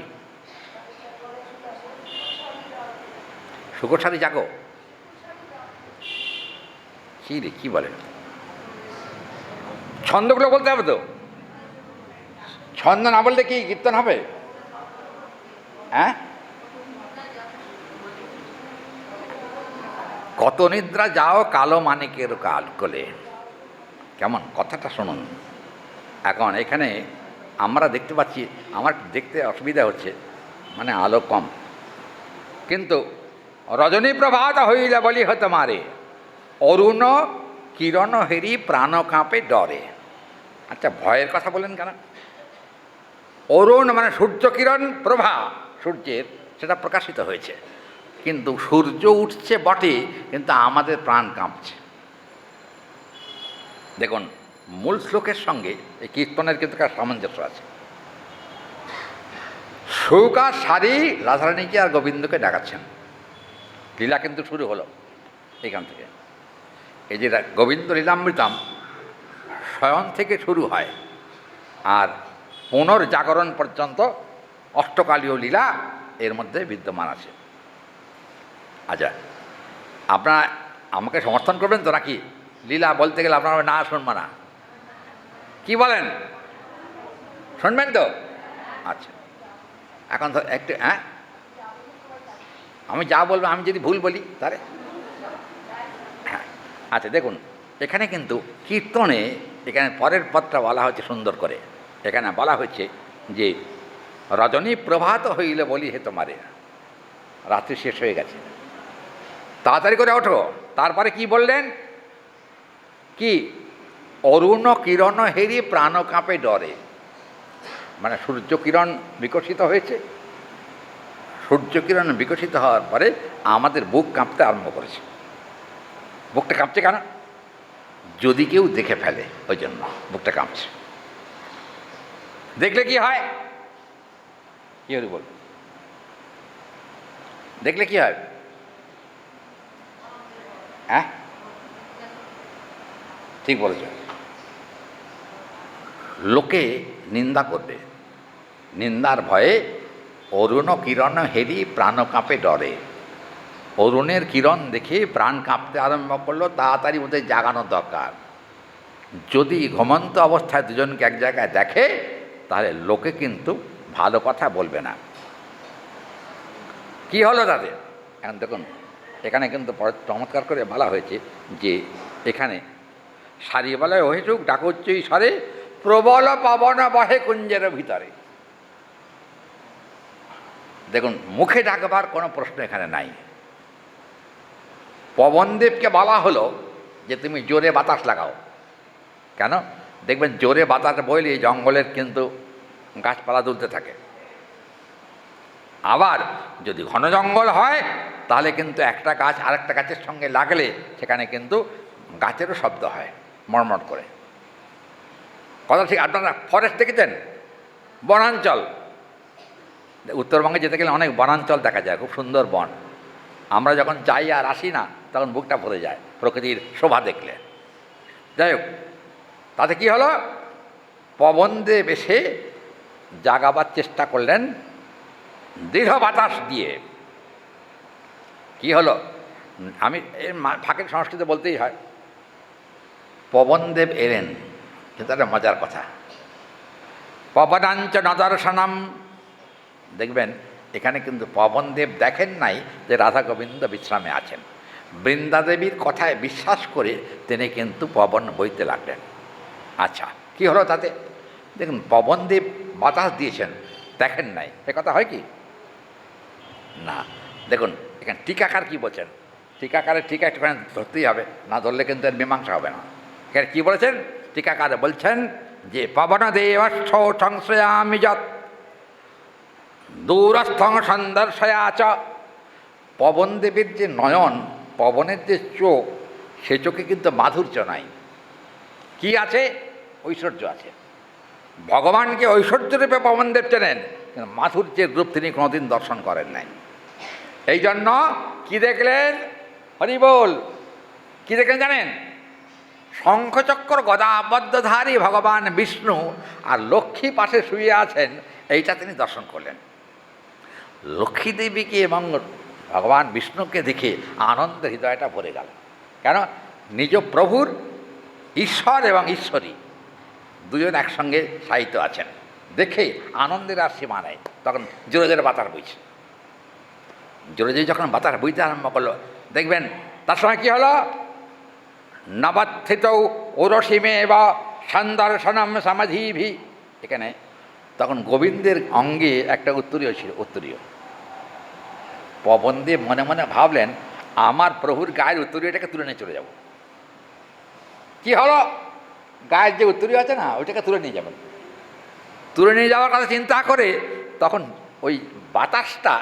শুকর সারি জাগো, কি রে কি বলে? ছন্দগুলো বলতে হবে তো, ছন্দ না বললে কি কীর্তন হবে? হ্যাঁ, কত নিদ্রা যাও কালো মানিকের কাল কোলে। কেমন কথাটা শুনুন। এখন এখানে আমরা দেখতে পাচ্ছি, আমার দেখতে অসুবিধা হচ্ছে, মানে আলো কম, কিন্তু রজনী প্রভাত হইলে বলি হতে মারে, অরুণ কিরণ হেরি প্রাণ কাঁপে ডরে। আচ্ছা, ভয়ের কথা বলেন কেন? অরুণ মানে সূর্য কিরণ, প্রভা সূর্যের, সেটা প্রকাশিত হয়েছে, কিন্তু সূর্য উঠছে বটে, কিন্তু আমাদের প্রাণ কাঁপছে। দেখুন, মূল শ্লোকের সঙ্গে এই কীর্তনের কিন্তু সামঞ্জস্য আছে। সুখ আর সারি রাধারানীকে আর গোবিন্দকে ডাকাচ্ছেন। লীলা কিন্তু শুরু হলো এখান থেকে। এই যে গোবিন্দ লীলামৃতম শয়ন থেকে শুরু হয় আর পুনর্জাগরণ পর্যন্ত অষ্টকালীয় লীলা এর মধ্যে বিদ্যমান আছে। আচ্ছা, আপনারা আমাকে সমর্থন করবেন তো নাকি? লীলা বলতে গেলে আপনারা না শুনবো না, কি বলেন? শুনবেন তো? আচ্ছা, এখন তো একটু, হ্যাঁ, আমি যা বলবো, আমি যদি ভুল বলি তাহলে হ্যাঁ। আচ্ছা দেখুন, এখানে কিন্তু কীর্তনে এখানে পরের পদটা বলা হচ্ছে সুন্দর করে। এখানে বলা হচ্ছে যে রজনী প্রভাত হইলে বলি হে তোমারে, রাত্রি শেষ হয়ে গেছে, তাড়াতাড়ি করে ওঠো। তারপরে কি বললেন? কি? অরুণ কিরণ হেরি প্রাণ কাঁপে ডরে। মানে সূর্যকিরণ বিকশিত হয়েছে। সূর্যকিরণ বিকশিত হওয়ার পরে আমাদের বুক কাঁপতে আরম্ভ করেছে। বুকটা কাঁপছে কেন? যদি কেউ দেখে ফেলে, ওই জন্য বুকটা কাঁপছে। দেখলে কি হয়? কি হরি বল, দেখলে কি হয়? হ্যাঁ, ঠিক বলেছ। লোকে নিন্দা করবে, নিন্দার ভয়ে অরুণ কিরণ হেরি প্রাণ কাঁপে ডরে। অরুণের কিরণ দেখে প্রাণ কাঁপতে আরম্ভ করলো, তাড়াতাড়ি ওদের জাগানো দরকার। যদি ঘুমন্ত অবস্থায় দুজনকে এক জায়গায় দেখে তাহলে লোকে কিন্তু ভালো কথা বলবে না। কি হলো তাদের? এখন দেখুন, এখানে কিন্তু চমৎকার করে বলা হয়েছে যে এখানে সারিবেলায় অহেতুক ডাকোচ্চই স্বরে প্রবল পাবন বহে কুঞ্জের ভিতরে। দেখুন, মুখে ডাকবার কোনো প্রশ্ন এখানে নাই। পবনদেবকে বলা হলো যে তুমি জোরে বাতাস লাগাও। কেন? দেখবেন জোরে বাতাস বইলে জঙ্গলের কিন্তু গাছপালা দুলতে থাকে। আবার যদি ঘন জঙ্গল হয় তাহলে কিন্তু একটা গাছ আরেকটা গাছের সঙ্গে লাগলে সেখানে কিন্তু গাছেরও শব্দ হয় মড়মড় করে। কথা ঠিক? আপনারা ফরেস্ট দেখেছেন? বনাঞ্চল, উত্তরবঙ্গে যেতে গেলে অনেক বনাঞ্চল দেখা যায়, খুব সুন্দর বন। আমরা যখন যাই আর আসি না তখন বুকটা ভরে যায় প্রকৃতির শোভা দেখলে। যাই হোক, তাতে কি হলো? পবনদেব এসে জাগাবার চেষ্টা করলেন দৃঢ় বাতাস দিয়ে। কি হলো? আমি এর ফাঁকের সংস্কৃতি বলতেই হয়, পবনদেব এলেন, কিন্তু একটা মজার কথা। পবনাঞ্চ নদর্শনম। দেখবেন এখানে কিন্তু পবনদেব দেখেন নাই যে রাধা গোবিন্দ বিশ্রামে আছেন। বৃন্দাদেবীর কথায় বিশ্বাস করে তিনি কিন্তু পবন বইতে লাগলেন। আচ্ছা, কি হলো তাতে? দেখুন, পবনদেব বাতাস দিয়েছেন, দেখেন নাই, এ কথা হয় কি না? দেখুন এখানে টিকাকার কি বলছেন। টিকাকারের টিকা একটুখানি ধরতেই হবে, না ধরলে কিন্তু এর মীমাংসা হবে না। এখানে কী বলেছেন? টিকাকার বলছেন যে পবনদেবস্থ সংশ্রয়ামি যৎ দূরস্থং সন্দর্শয়াচ। পবনদেবের যে নয়ন, পবনের যে চোখ, সে চোখে কিন্তু মাধুর্য নাই। কি আছে? ঐশ্বর্য আছে। ভগবানকে ঐশ্বর্যরূপে পবনদেব চেনেন, কিন্তু মাধুর্যের রূপ তিনি কোনোদিন দর্শন করেন নাই। এই জন্য কী দেখলেন? হরি বল, কী দেখলেন জানেন? শঙ্খচক্র গদাবদ্ধধারী ভগবান বিষ্ণু আর লক্ষ্মী পাশে শুয়ে আছেন, এইটা তিনি দর্শন করলেন। লক্ষ্মী দেবীকে এবং ভগবান বিষ্ণুকে দেখে আনন্দের হৃদয়টা ভরে গেল। কেন? নিজ প্রভুর ঈশ্বর এবং ঈশ্বরী দুজন একসঙ্গে সাহিত্য আছেন দেখে আনন্দের আর সীমা নেই। তখন জোরে জোরে বাতাস বইছে। জোরে জোরে যখন বাতাস বইতে আরম্ভ করলো, দেখবেন তার সময় কী হলো? নবস্থিত ওরসীমে বা সন্দর্শনম সমাধিভি। এখানে তখন গোবিন্দের অঙ্গে একটা উত্তরীয় ছিল, উত্তরীয়। পবনদেব মনে মনে ভাবলেন, আমার প্রভুর গায়ের উত্তরীয়টাকে তুলে নিয়ে চলে যাব। কি হলো? গায়ের যে উত্তরীয় আছে না, ওইটাকে তুলে নিয়ে যাবেন। তুলে নিয়ে যাওয়ার কথা চিন্তা করে তখন ওই বাতাসটা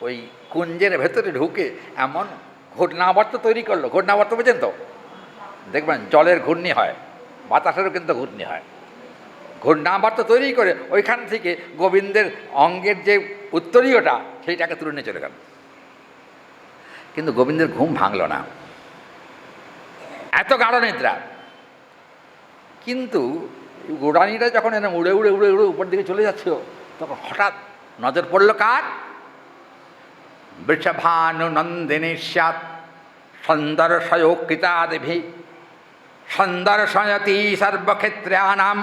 ওই কুঞ্জের ভেতরে ঢুকে এমন ঘূর্ণাবর্ত তৈরি করলো। ঘূর্ণাবর্ত বোঝেন তো? দেখবেন জলের ঘূর্ণি হয়, বাতাসেরও কিন্তু ঘূর্ণি হয়। ঘূর্ণাবর্ত তৈরি করে ওইখান থেকে গোবিন্দের অঙ্গের যে উত্তরীয়টা সেইটাকে তুলে নিয়ে চলে গেল। কিন্তু গোবিন্দের ঘুম ভাঙল না, এত গাঢ় নিদ্রা। কিন্তু গোড়ানিটা যখন এরকম উড়ে উড়ে উড়ে উড়ে উপর দিকে চলে যাচ্ছিল, তখন হঠাৎ নজর পড়ল কার? বৃষভানু নন্দিনী স্যাৎ সন্দর্শয়োকৃতা দেবী সন্দর্শয়তি সর্বক্ষেত্রানাম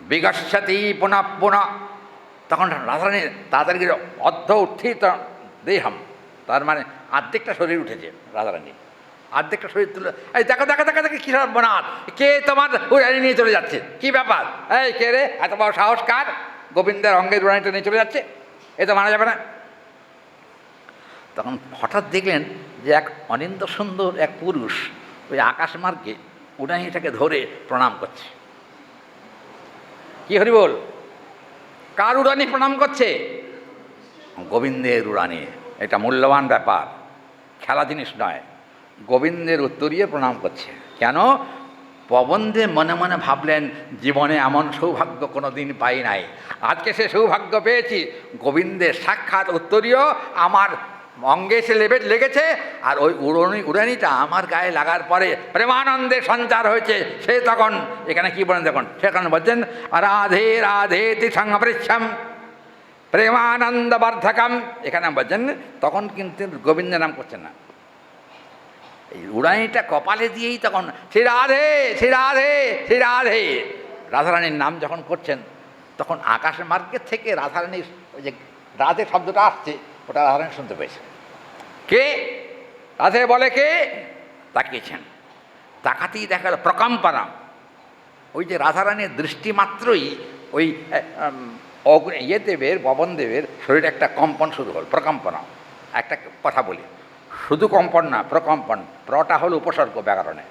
বিগচ্ছতি পুনঃ পুনঃ। তখন রাধারানী তাড়াতাড়ি অর্ধ উত্থিত দেহম, তার মানে আর্ধেকটা শরীর উঠেছে রাধারানী, আর্ধেকটা শরীর তুলে, এই দেখো দেখো দেখো দেখো কী সর্বনাশ, কে তোমার উড়ানি নিয়ে চলে যাচ্ছে, কি ব্যাপার? এই কে রে, এত বড় সাহস কার? গোবিন্দের অঙ্গের উড়ানিটা নিয়ে চলে যাচ্ছে, এ তো মানা যাবে না। তখন হঠাৎ দেখলেন যে এক অনিন্দ সুন্দর এক পুরুষ ওই আকাশমার্গে উড়ানিটাকে ধরে প্রণাম করছে। কি হরি বল? কার উড়ানি প্রণাম করছে? গোবিন্দের উড়ানি। এটা মূল্যবান ব্যাপার, খেলা জিনিস নয়। গোবিন্দের উত্তরীয় প্রণাম করছে। কেন? পবনদেব মনে মনে ভাবলেন, জীবনে এমন সৌভাগ্য কোনো দিন পাই নাই, আজকে সে সৌভাগ্য পেয়েছি। গোবিন্দের সাক্ষাৎ উত্তরীয় আমার অঙ্গে এসে লেগেছে, আর ওই উড়ানিটা আমার গায়ে লাগার পরে প্রেমানন্দের সঞ্চার হয়েছে। সে তখন এখানে কি বলেন দেখুন, সেখানে বলছেন রাধে রাধেতি সংপৃচ্ছম প্রেমানন্দ বর্ধকম। এখানে বলছেন, তখন কিন্তু গোবিন্দের নাম করছেন না, এই উড়ানিটা কপালে দিয়েই তখন শ্রী রাধে শ্রী রাধে শ্রী রাধে রাধারানীর নাম যখন করছেন, তখন আকাশ মার্গের থেকে রাধারানীর ওই যে রাধে শব্দটা আসছে, ওটা রাধারানী শুনতে পেয়েছে। কে রাধে বলে? কে? তাকিয়েছেন, তাকাতেই দেখা গেল প্রকম্পনা। ওই যে রাধারানীর দৃষ্টি মাত্রই ওই দেবের পবনদেবের শরীরে একটা কম্পন শুরু হল, প্রকম্পনা। একটা কথা বলি, শুধু কম্পন না, প্রকম্পন। প্রটা হল উপসর্গ ব্যাকরণে।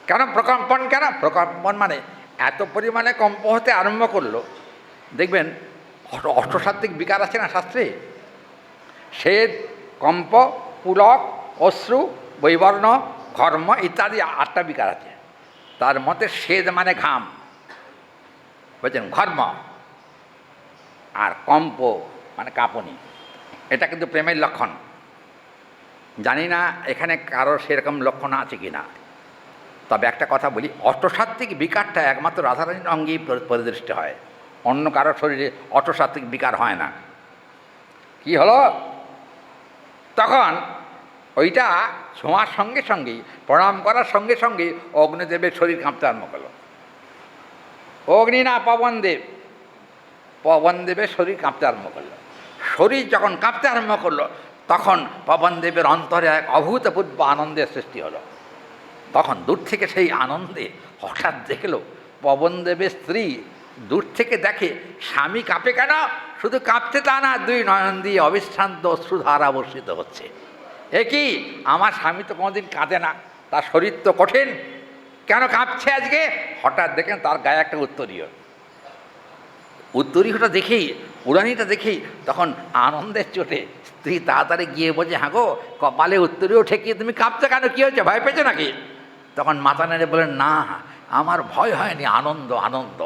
কেন প্রকম্পন? কেন প্রকম্পন? মানে এত পরিমাণে কম্প হতে আরম্ভ করলো। দেখবেন অষ্টসাত্ত্বিক বিকার আছে না শাস্ত্রে, শ্বেত, কম্প, পুলক, অশ্রু, বৈবর্ণ, ঘর্ম ইত্যাদি 8টা বিকার আছে। তার মতে শ্বেত মানে ঘাম, বুঝছেন, ঘর্ম, আর কম্প মানে কাঁপুনি। এটা কিন্তু প্রেমের লক্ষণ। জানি না এখানে কারো সেরকম লক্ষণ আছে কি না, তবে একটা কথা বলি, অষ্টসাত্ত্বিক বিকারটা একমাত্র রাধারানীর অঙ্গেই পরিদৃষ্ট হয়, অন্য কারো শরীরে অষ্টসাত্ত্বিক বিকার হয় না। কি হলো? তখন ওইটা ছোঁয়ার সঙ্গে সঙ্গেই, প্রণাম করার সঙ্গে সঙ্গেই অগ্নিদেবের শরীর কাঁপতে আরম্ভ করলো। অগ্নি না, পবনদেব। পবনদেবের শরীর কাঁপতে আরম্ভ করলো। শরীর যখন কাঁপতে আরম্ভ করলো, তখন পবনদেবের অন্তরে এক অভূতপূর্ব আনন্দের সৃষ্টি হলো। তখন দূর থেকে সেই আনন্দে হঠাৎ দেখল পবনদেবের স্ত্রী দূর থেকে দেখে স্বামী কাঁপে। কেন? শুধু কাঁপতে তা না, 2 নয়ন দিয়ে অবিশ্রান্ত অশ্রুধারা বর্ষিত হচ্ছে। এ কি, আমার স্বামী তো কোনোদিন কাঁদে না, তার শরীর তো কঠিন, কেন কাঁপছে আজকে? হঠাৎ দেখেন তার গায়ে একটা উত্তরীয়। উত্তরীয়টা দেখেই, উড়ানিটা দেখেই তখন আনন্দের চোটে স্ত্রী তাড়াতাড়ি গিয়ে বলছে, হ্যাঁ গো, কপালে উত্তরীয় ঠেকিয়ে তুমি কাঁপছো কেন? কী হয়েছে, ভয় পেয়েছো নাকি? তখন মাথা নেড়ে বলেন, না আমার ভয় হয়নি, আনন্দ আনন্দ।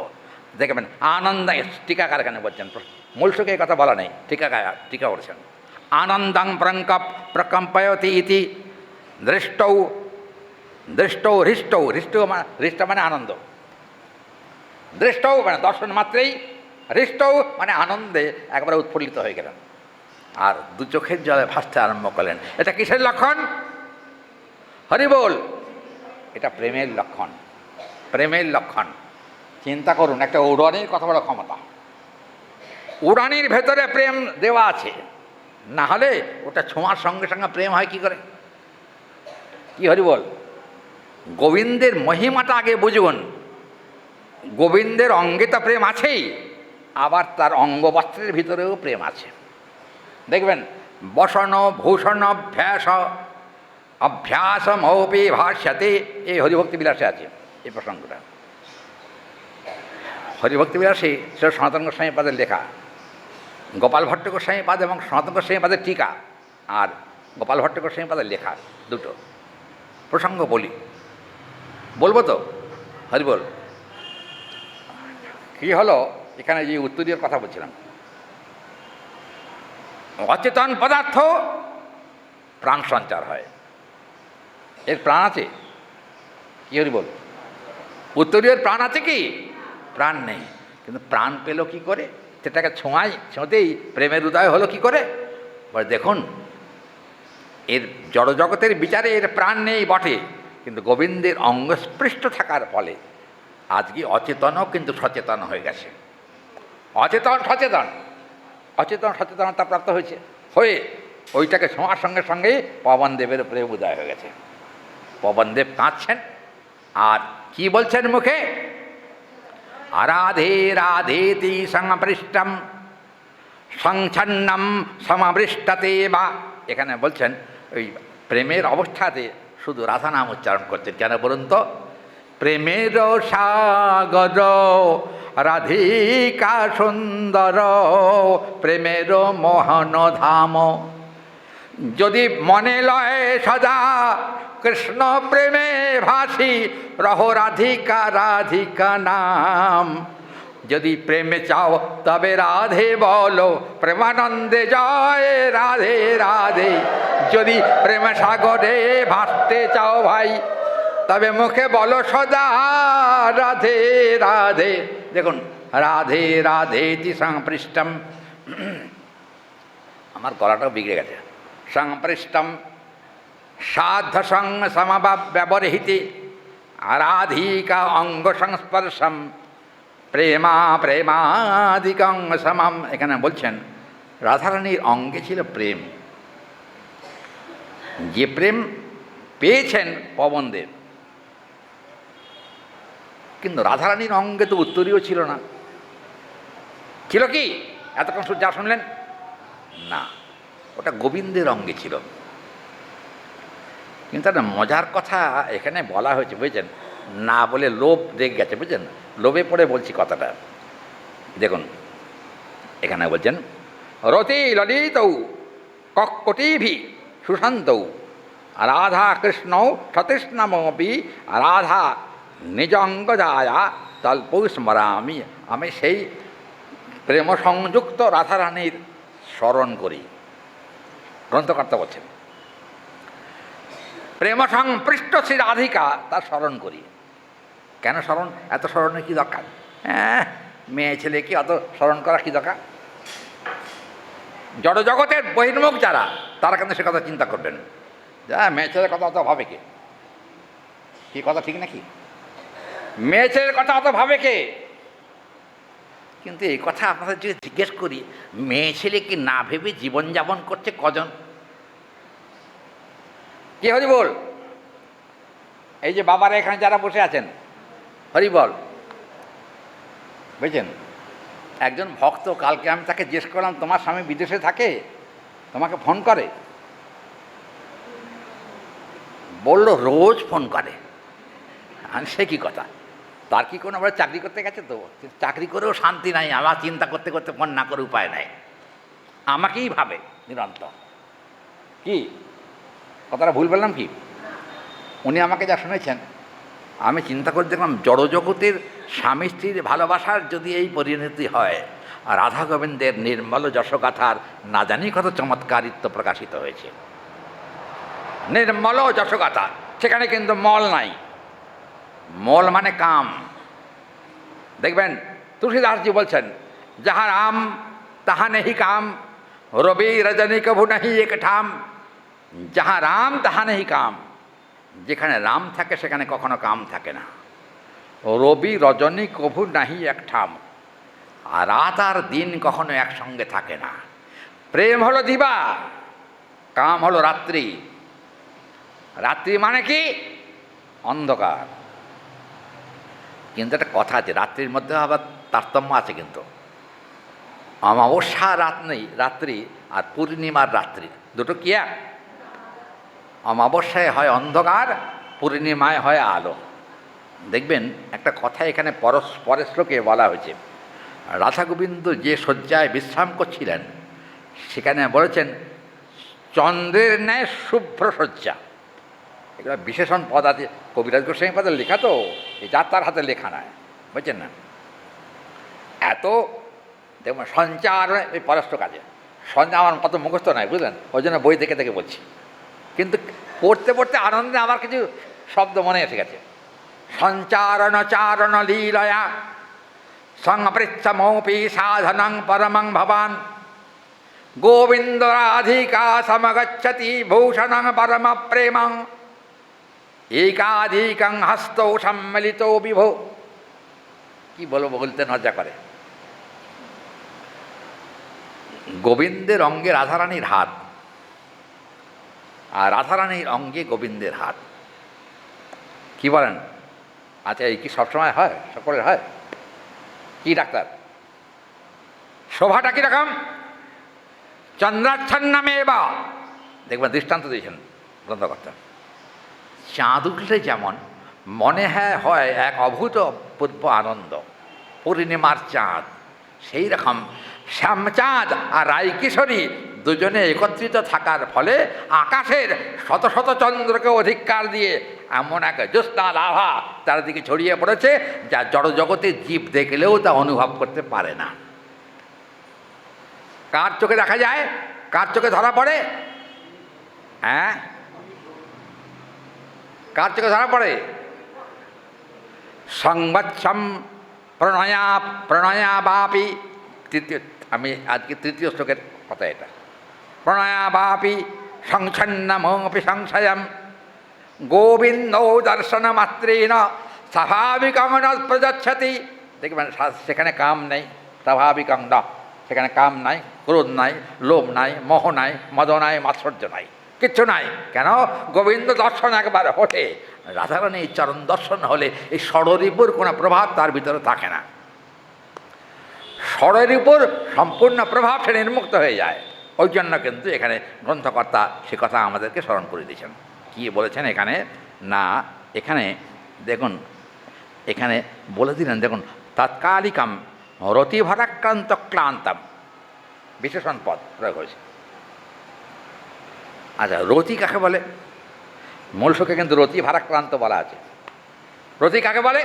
দেখবেন আনন্দ, টিকাকার এখানে বলছেন, মূল সুখে এই কথা বলা নেই, টিকা করছেন। আনন্দং প্রকম্পয়তি ইতি দৃষ্টৌ দৃষ্টৌ হৃষ্টৌ। হৃষ্ট মানে আনন্দ, দৃষ্টৌ মানে দর্শন মাত্রেই, হৃষ্টৌ মানে আনন্দে একবারে উৎফুল্লিত হয়ে গেলেন, আর 2 চোখের জলে ভাসতে আরম্ভ করলেন। এটা কিসের লক্ষণ? হরি বল। এটা প্রেমের লক্ষণ, প্রেমের লক্ষণ। চিন্তা করুন, একটা উড়ানির কত বড় ক্ষমতা। উড়ানির ভেতরে প্রেম দেওয়া আছে, না হলে ওটা ছোঁয়ার সঙ্গে সঙ্গে প্রেম হয় কি করে? কি হরি বল। গোবিন্দের মহিমাটা আগে বুঝুন। গোবিন্দের অঙ্গে তো প্রেম আছেই, আবার তার অঙ্গবস্ত্রের ভিতরেও প্রেম আছে। দেখবেন বসন ভূষণ অভ্যাস মৌপি ভাষ্যতে, এই হরিভক্তি বিলাসে আছে এই প্রসঙ্গটা। হরিভক্তি বিলাসী সেটা সনাতন গোস্বামী পাদের লেখা, গোপাল ভট্ট গোস্বামী পাদ এবং সনাতন গোস্বামী পাদের টিকা, আর গোপাল ভট্ট গোস্বামী পাদের লেখা, দুটো প্রসঙ্গ বলবো তো। হরি বল। কী হলো এখানে, যে উত্তরীয় কথা বলছিলাম, অচেতন পদার্থ প্রাণ সঞ্চার হয়, এর প্রাণ আছে। কি হরি বল। উত্তরীয় প্রাণ আছে কি? প্রাণ নেই, কিন্তু প্রাণ পেল কি করে? সেটাকে ছোঁয়াতেই প্রেমের উদয় হলো কি করে? দেখুন, এর জড়জগতের বিচারে এর প্রাণ নেই বটে, কিন্তু গোবিন্দের অঙ্গস্পৃষ্ট থাকার ফলে আজকে অচেতনও কিন্তু সচেতন হয়ে গেছে। অচেতন সচেতন, অচেতন সচেতনতা প্রাপ্ত হয়েছে, হয়ে ওইটাকে ছোঁয়ার সঙ্গে সঙ্গেই পবনদেবের প্রেম উদয় হয়ে গেছে। পবনদেব কাঁদছেন, আর কি বলছেন মুখে? আরাধে রাধেতি সংপৃষ্টম সংচ্ছন্নম সমাবৃষ্টতে বা। এখানে বলছেন ওই প্রেমের অবস্থাতে শুধু রাধা নাম উচ্চারণ করছেন। কেন বলুন তো? প্রেমের সাগর রাধিকা সুন্দর প্রেমের মোহন ধাম। যদি মনে লয় সদা কৃষ্ণ প্রেমে ভাসি, রহ রাধিকা রাধিকা নাম। যদি প্রেমে চাও তবে রাধে বলো, প্রেমানন্দে জয় রাধে রাধে। যদি প্রেম সাগরে ভাসতে চাও ভাই, তবে মুখে বলো সদা রাধে রাধে। দেখুন, রাধে রাধে তি সংপৃষ্টম, আমার গলাটাও বিগড়ে গেছে, সংপৃষ্টম সাধ্য সং সমব্যবহিতি আরাধিকা অঙ্গ সংস্পর্শম প্রেমা প্রেমাদিকং সমম। এখানে বলছেন রাধারানীর অঙ্গে ছিল প্রেম, যে প্রেম পেয়েছেন পবনদেব, কিন্তু রাধারানীর অঙ্গে তো উত্তরীয় ছিল না। ছিল কি? এতক্ষণ যা শুনলেন না, ওটা গোবিন্দের অঙ্গে ছিল। কিন্তু একটা মজার কথা এখানে বলা হয়েছে, বুঝছেন, না বলে লোভ রেগে গেছে, বুঝছেন, লোভে পড়ে বলছি কথাটা। দেখুন এখানে বলছেন রতি ললিতৌ ককটিভি সুশান্তৌ রাধা কৃষ্ণ সতৃষ্ণমপি রাধা নিজ অঙ্গজায়া তল্পৌ স্মরামি। আমি সেই প্রেম সংযুক্ত রাধারানীর স্মরণ করি। গ্রন্থকর্তা বলছেন প্রেম সংপৃষ্ট শ্রী রাধিকা তার স্মরণ করি। কেন স্মরণ? এত স্মরণের কী দরকার? হ্যাঁ, মেয়ে ছেলে কি অত স্মরণ করা কী দরকার? জড় জগতের বহির্মুখ যারা, তারা কিন্তু সে কথা চিন্তা করবেন। যা মেয়ে ছেলের কথা অত ভাবে কে? কি কথা ঠিক নাকি? মেয়ে ছেলের কথা অত ভাবে কে? কিন্তু এই কথা আপনাদের যদি জিজ্ঞেস করি, মেয়ে ছেলে কি না ভেবে জীবনযাপন করছে কজন? কি হরি বল? এই যে বাবারা এখানে যারা বসে আছেন, হরি বল, বুঝছেন, একজন ভক্ত, কালকে আমি তাকে জিজ্ঞেস করলাম তোমার স্বামী বিদেশে থাকে, তোমাকে ফোন করে? বলল রোজ ফোন করে। সে কি কথা? তার কি কোনো আবার চাকরি করতে গেছে? তো চাকরি করেও শান্তি নাই, আমার চিন্তা করতে করতে ফোন না করে উপায় নাই, আমাকেই ভাবে নিরন্তর। কি কথাটা ভুল বললাম কি? উনি আমাকে যা শুনেছেন, আমি চিন্তা করে দেখলাম জড়জগতের স্বামী স্ত্রীর ভালোবাসার যদি এই পরিণতি হয়, আর রাধা গোবিন্দের নির্মল যশগাথার না জানি কত চমৎকারিত্ব প্রকাশিত হয়েছে। নির্মল যশগাথা, সেখানে কিন্তু মল নাই। মল মানে কাম। দেখবেন তুলসীদাসজি বলছেন যাহা রাম তাহা নেহি কাম, রবি রজনী কভু নাহি এক ঠাম। যাহা রাম তাহা নেহি কাম, যেখানে রাম থাকে সেখানে কখনো কাম থাকে না। রবি রজনী কভু নাহি এক ঠাম, আর রাত আর দিন কখনো একসঙ্গে থাকে না। প্রেম হলো দিবা, কাম হলো রাত্রি। রাত্রি মানে কি? অন্ধকার। কিন্তু একটা কথা আছে, রাত্রির মধ্যে আবার তারতম্য আছে। কিন্তু অমাবস্যা রাত নেই রাত্রি, আর পূর্ণিমার রাত্রি, দুটো কি এক? অমাবস্যায় হয় অন্ধকার, পূর্ণিমায় হয় আলো। দেখবেন একটা কথা এখানে পরের শ্লোকে বলা হয়েছে, রাধা গোবিন্দ যে শয্যায় বিশ্রাম করছিলেন সেখানে বলেছেন চন্দ্রের ন্যায় শুভ্র শয্যা। এগুলো বিশেষণ পদ আছে, কবিরাজ গোস্বামী পদের লেখা, তো যা তার হাতে লেখা নয়, বুঝছেন না? এত দেখুন সঞ্চার, এই পরস্ত কাজে সঞ্চার আমার কত মুখস্থ নয়, বুঝলেন, ওই জন্য বই দেখে দেখে বলছি। কিন্তু পড়তে পড়তে আনন্দে আমার কিছু শব্দ মনে এসে গেছে। সঞ্চারণ চারণ লীলয়া সংপৃচ্ছমপি সাধনং পরমং ভবান, গোবিন্দ রাধিকা সমগচ্ছতি ভূষণং পরম প্রেমং, একাধিকং হস্তৌ সম্মিলিত বিভো। কি বলবো, বলতে লজ্জা করে। গোবিন্দের অঙ্গে রাধারানীর হাত, আর রাধারানীর অঙ্গে গোবিন্দের হাত। কি বলেন? আচ্ছা, এই কি সবসময় হয়? সকলের হয়? কি ডাক্তার, শোভাটা কীরকম? চন্দ্রাচ্ছন্নমে বা, দেখবেন দৃষ্টান্ত দিয়েছেন গ্রন্থকর্তা। চাঁদ উঠলে যেমন মনে হয় এক অভূতপূর্ব আনন্দ, পূর্ণিমার চাঁদ, সেই রকম শ্যামচাঁদ আর রায়কিশোরী দুজনে একত্রিত থাকার ফলে আকাশের শত শত চন্দ্রকে অধিকার দিয়ে এমন এক জ্যোৎস্নার আভা চারিদিকে ছড়িয়ে পড়েছে, যা জড়জগতের জীব দেখলেও তা অনুভব করতে পারে না। কার চোখে দেখা যায়, কার চোখে ধরা পড়ে? হ্যাঁ, কার চোখে ধরা পড়ে? সংবৎসম প্রণয়া বাপি, তৃতীয়, আমি আজকে তৃতীয় শ্লোকের কথা এটা। প্রণয়া বাপি সংচ্ছন্নমপি সংশয়ম গোবিন্দ দর্শন মাত্রেণ স্বাভাবিকং ন প্রযচ্ছতি। দেখবেন সেখানে কাম নেই, স্বাভাবিকং ন, সেখানে কাম নাই, ক্রোধ নাই, লোভ নাই, মোহ নাই, মদ নাই, মাৎসর্য নাই, কিচ্ছু নাই। কেন? গোবিন্দ দর্শন একবার হলে, রাধারানীর চরণ দর্শন হলে এই ষড়রিপুর কোনো প্রভাব তার ভিতরে থাকে না। ষড়রিপুর সম্পূর্ণ প্রভাব সে নির্মুক্ত হয়ে যায়। ওই জন্য কিন্তু এখানে গ্রন্থকর্তা সে কথা আমাদেরকে স্মরণ করে দিয়েছেন। কী বলেছেন এখানে? না, এখানে দেখুন, এখানে বলে দিলেন, দেখুন, তৎকালিকাম রতিভরাক্রান্ত ক্লান্তম, বিশেষণ পদ প্রয়োগ হয়েছে। আচ্ছা, রতি কাকে বলে? মূল শোকে কিন্তু রতি ভারাক্রান্ত বলা আছে। রতি কাকে বলে?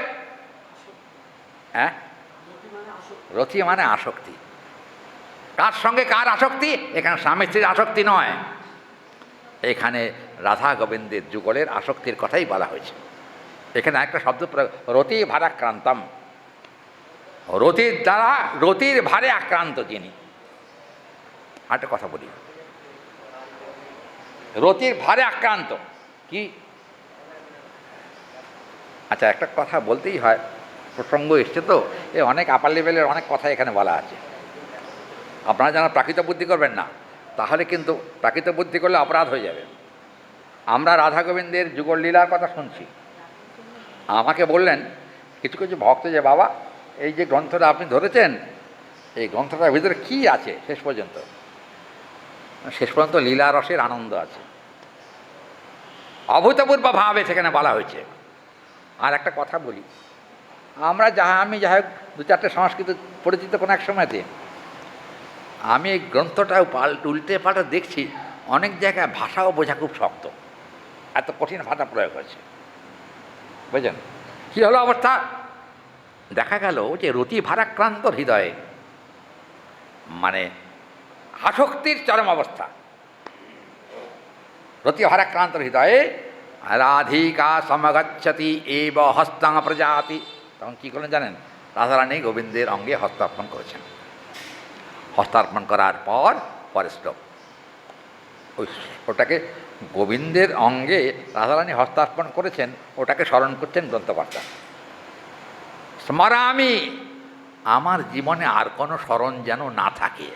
হ্যাঁ, রতি মানে আসক্তি। কার সঙ্গে কার আসক্তি? এখানে স্বামী স্ত্রীর আসক্তি নয়, এখানে রাধা গোবিন্দের যুগলের আসক্তির কথাই বলা হয়েছে। এখানে একটা শব্দ প্রয়োগ, রতি ভারাক্রান্তম, রতির দ্বারা, রতির ভারে আক্রান্ত যিনি। একটা কথা বলি, রতির ভারে আক্রান্ত কি? আচ্ছা, একটা কথা বলতেই হয়, প্রসঙ্গ এসছে তো, এ অনেক আপার লেভেলের অনেক কথা এখানে বলা আছে। আপনারা যেন প্রাকৃত বুদ্ধি করবেন না, তাহলে কিন্তু প্রাকৃত বুদ্ধি করলে অপরাধ হয়ে যাবে। আমরা রাধা গোবিন্দের যুগল লীলার কথা শুনছি, আমাকে বললেন কিছু কিছু ভক্ত যে, বাবা এই যে গ্রন্থটা আপনি ধরেছেন, এই গ্রন্থটার ভিতরে কী আছে? শেষ পর্যন্ত লীলা রসের আনন্দ আছে, অভূতপূর্ব ভাবে সেখানে বলা হয়েছে। আর একটা কথা বলি, আমি যাই হোক 2-4টে সংস্কৃত পরিচিত কোনো এক সময়তে, আমি এই গ্রন্থটা উল্টে পাল্টে দেখছি, অনেক জায়গায় ভাষাও বোঝা খুব শক্ত, এত কঠিন ভাষা প্রয়োগ হয়েছে। বুঝলেন কী হলো অবস্থা? দেখা গেল যে রতি ভারাক্রান্ত হৃদয়ে, মানে আসক্তির চরম অবস্থা, রতি ভারাক্রান্ত হৃদয়ে রাধিকা সমগচ্ছতি এব হস্তাং প্রজাতি। তখন কী করলেন জানেন? রাধারানী গোবিন্দের অঙ্গে হস্তার্পণ করেছেন। হস্তার্পণ করার পর পরের শ্লোক, ওটাকে গোবিন্দের অঙ্গে রাধারানী হস্তার্পণ করেছেন, ওটাকে স্মরণ করছেন গ্রন্থকর্তা। স্মরামি, আমার জীবনে আর কোনো স্মরণ যেন না থাকে,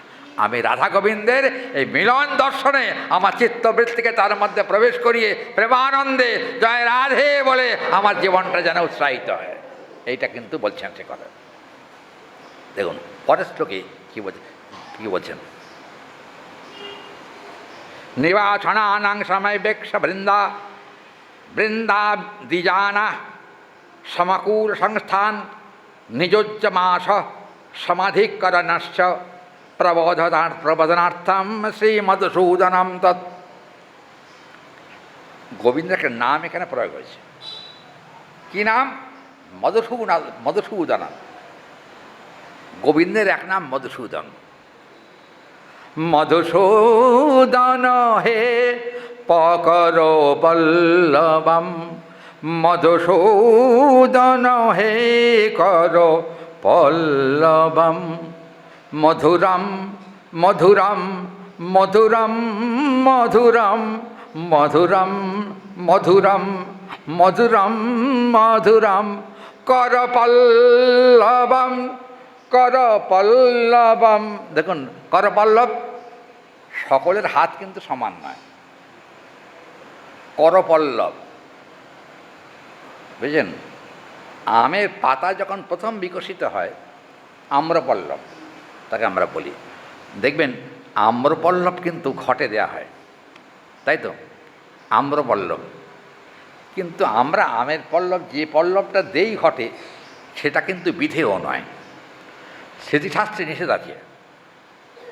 আমি রাধা গোবিন্দের এই মিলন দর্শনে আমার চিত্তবৃত্তিকে তার মধ্যে প্রবেশ করিয়ে প্রেমানন্দে জয় রাধে বলে আমার জীবনটা যেন উৎসাহিত হয়। এইটা কিন্তু বলছেন সে কথা। দেখুন পরের শ্লোকে কী বলছেন? নিবাসনানাং সমবেক্ষ বৃন্দা দ্বিজানা সমকুল সংস্থান নিযোজ্যমাস সমাধিকরণশ্চ প্রবোধনার্থম শ্রীমধুসূদনম তৎ। গোবিন্দের একটা নাম এখানে প্রয়োগ হয়েছে। কি নাম? মধুসূদন। গোবিন্দের এক নাম মধুসূদন। মধুসূদন হে পকর পল্লবম, মধুসূদন হে কর পল্লবম, মধুরম মধুরম মধুরম মধুরম মধুরম মধুরম মধুরম মধুরম কর পল্লবম কর পল্লবম। দেখুন কর পল্লব, সকলের হাত কিন্তু সমান নয়। কর পল্লব, বুঝলেন? আমের পাতা যখন প্রথম বিকশিত হয়, আম্রপল্লব তাকে আমরা বলি। দেখবেন আম্রপল্লব কিন্তু ঘটে দেওয়া হয়, তাই তো, আম্রপল্লব। কিন্তু আমরা আমের পল্লব, যে পল্লবটা দেই ঘটে, সেটা কিন্তু বিধেয় নয়। স্মৃতিশাস্ত্রে নিষেধ আছে।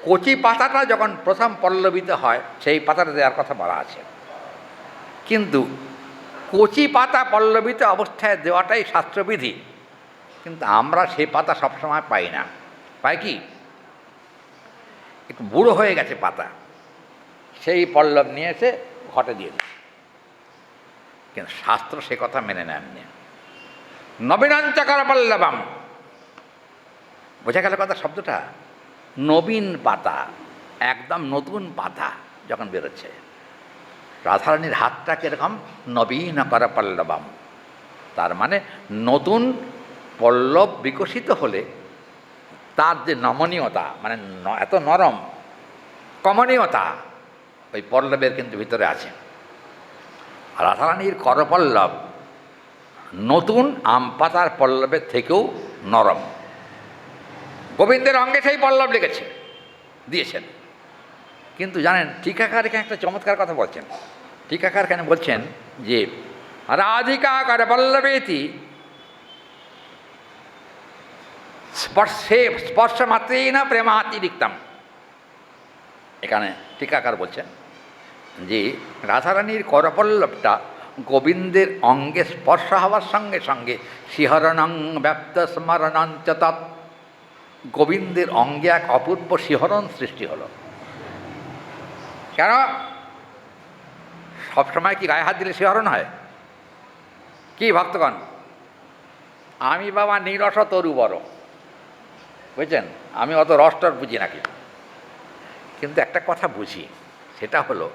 কচি পাতাটা যখন প্রথম পল্লবিত হয় সেই পাতাটা দেওয়ার কথা বলা আছে, কিন্তু কচি পাতা পল্লবিত অবস্থায় দেওয়াটাই শাস্ত্রবিধি। কিন্তু আমরা সেই পাতা সবসময় পাই না। পাই কি? একটু বুড়ো হয়ে গেছে পাতা, সেই পল্লব নিয়ে এসে ঘটে দিয়ে দিই। কিন্তু শাস্ত্র সে কথা মেনে নেননি। নবীনাঞ্চকর পল্লবম, বোঝা গেল কথা শব্দটা? নবীন পাতা, একদম নতুন পাতা যখন বেরোচ্ছে। রাধারানীর হাতটা কীরকম? নবীনকর পল্লবম, তার মানে নতুন পল্লব বিকশিত হলে তার যে নমনীয়তা, মানে এত নরম কমনীয়তা ওই পল্লবের কিন্তু ভিতরে আছে। রাধারানীর করপল্লব নতুন আম পাতার পল্লবের থেকেও নরম। গোবিন্দের অঙ্গে সেই পল্লব লিখেছে, দিয়েছেন। কিন্তু জানেন, টিকাকার এখানে একটা চমৎকার কথা বলছেন। টিকাকার এখানে বলছেন যে রাধিকা কর পল্লবেতি স্পর্শ মাত্রেই না প্রেমাতিরিক্তম। এখানে টিকাকার বলছেন যে রাধারানীর করপল্লবটা গোবিন্দের অঙ্গে স্পর্শ হওয়ার সঙ্গে সঙ্গে শিহরণং ব্যাপ্ত স্মরণঞ্চ তৎ, গোবিন্দের অঙ্গে এক অপূর্ব শিহরণ সৃষ্টি হলো। কেন? সবসময় কি গায়ে হাত দিলে শিহরণ হয়? কি ভক্তগণ, আমি বাবা নিরস তরু বড়, বুঝছেন? আমি অত রসটর বুঝি নাকি, কিন্তু একটা কথা বুঝি, সেটা হলো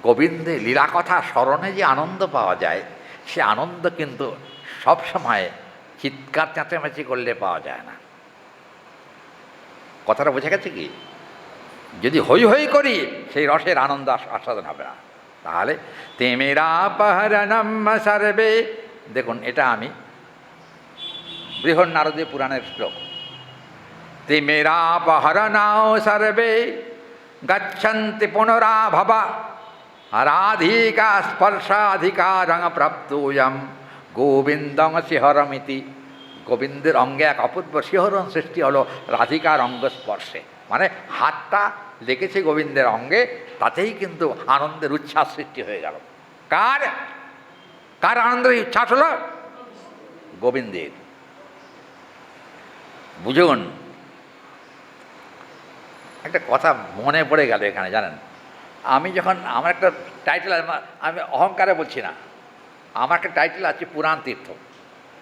গোবিন্দের লীলা কথা স্মরণে যে আনন্দ পাওয়া যায়, সে আনন্দ কিন্তু সবসময় চিৎকার চেঁচামেচি করলে পাওয়া যায় না। কথাটা বোঝা গেছে কি? যদি হই হই করি সেই রসের আনন্দ আস্বাদন হবে না। তাহলে তেমেরা পহরণম সর্বে, দেখুন এটা আমি বৃহন্নারদীয় পুরাণের শ্লোক। তেমেরা পহরণাও সর্বে গচ্ছন্তি পুনরাভবা রাধিকা স্পর্শাধিকারং প্রাপ্তোয়ম গোবিন্দং শিহরমিতি। গোবিন্দের অঙ্গে এক অপূর্ব শিহরণ সৃষ্টি হলো রাধিকার অঙ্গ স্পর্শে। মানে হাতটা লেগেছে গোবিন্দের অঙ্গে, তাতেই কিন্তু আনন্দের উচ্ছ্বাস সৃষ্টি হয়ে গেল। কার কার আনন্দের উচ্ছ্বাস হলো? গোবিন্দের। বুঝুন, একটা কথা মনে পড়ে গেল এখানে, জানেন, আমি যখন আমার একটা টাইটেল, আমি অহংকারে বলছি না, আমার একটা টাইটেল আছে পুরাণ তীর্থ।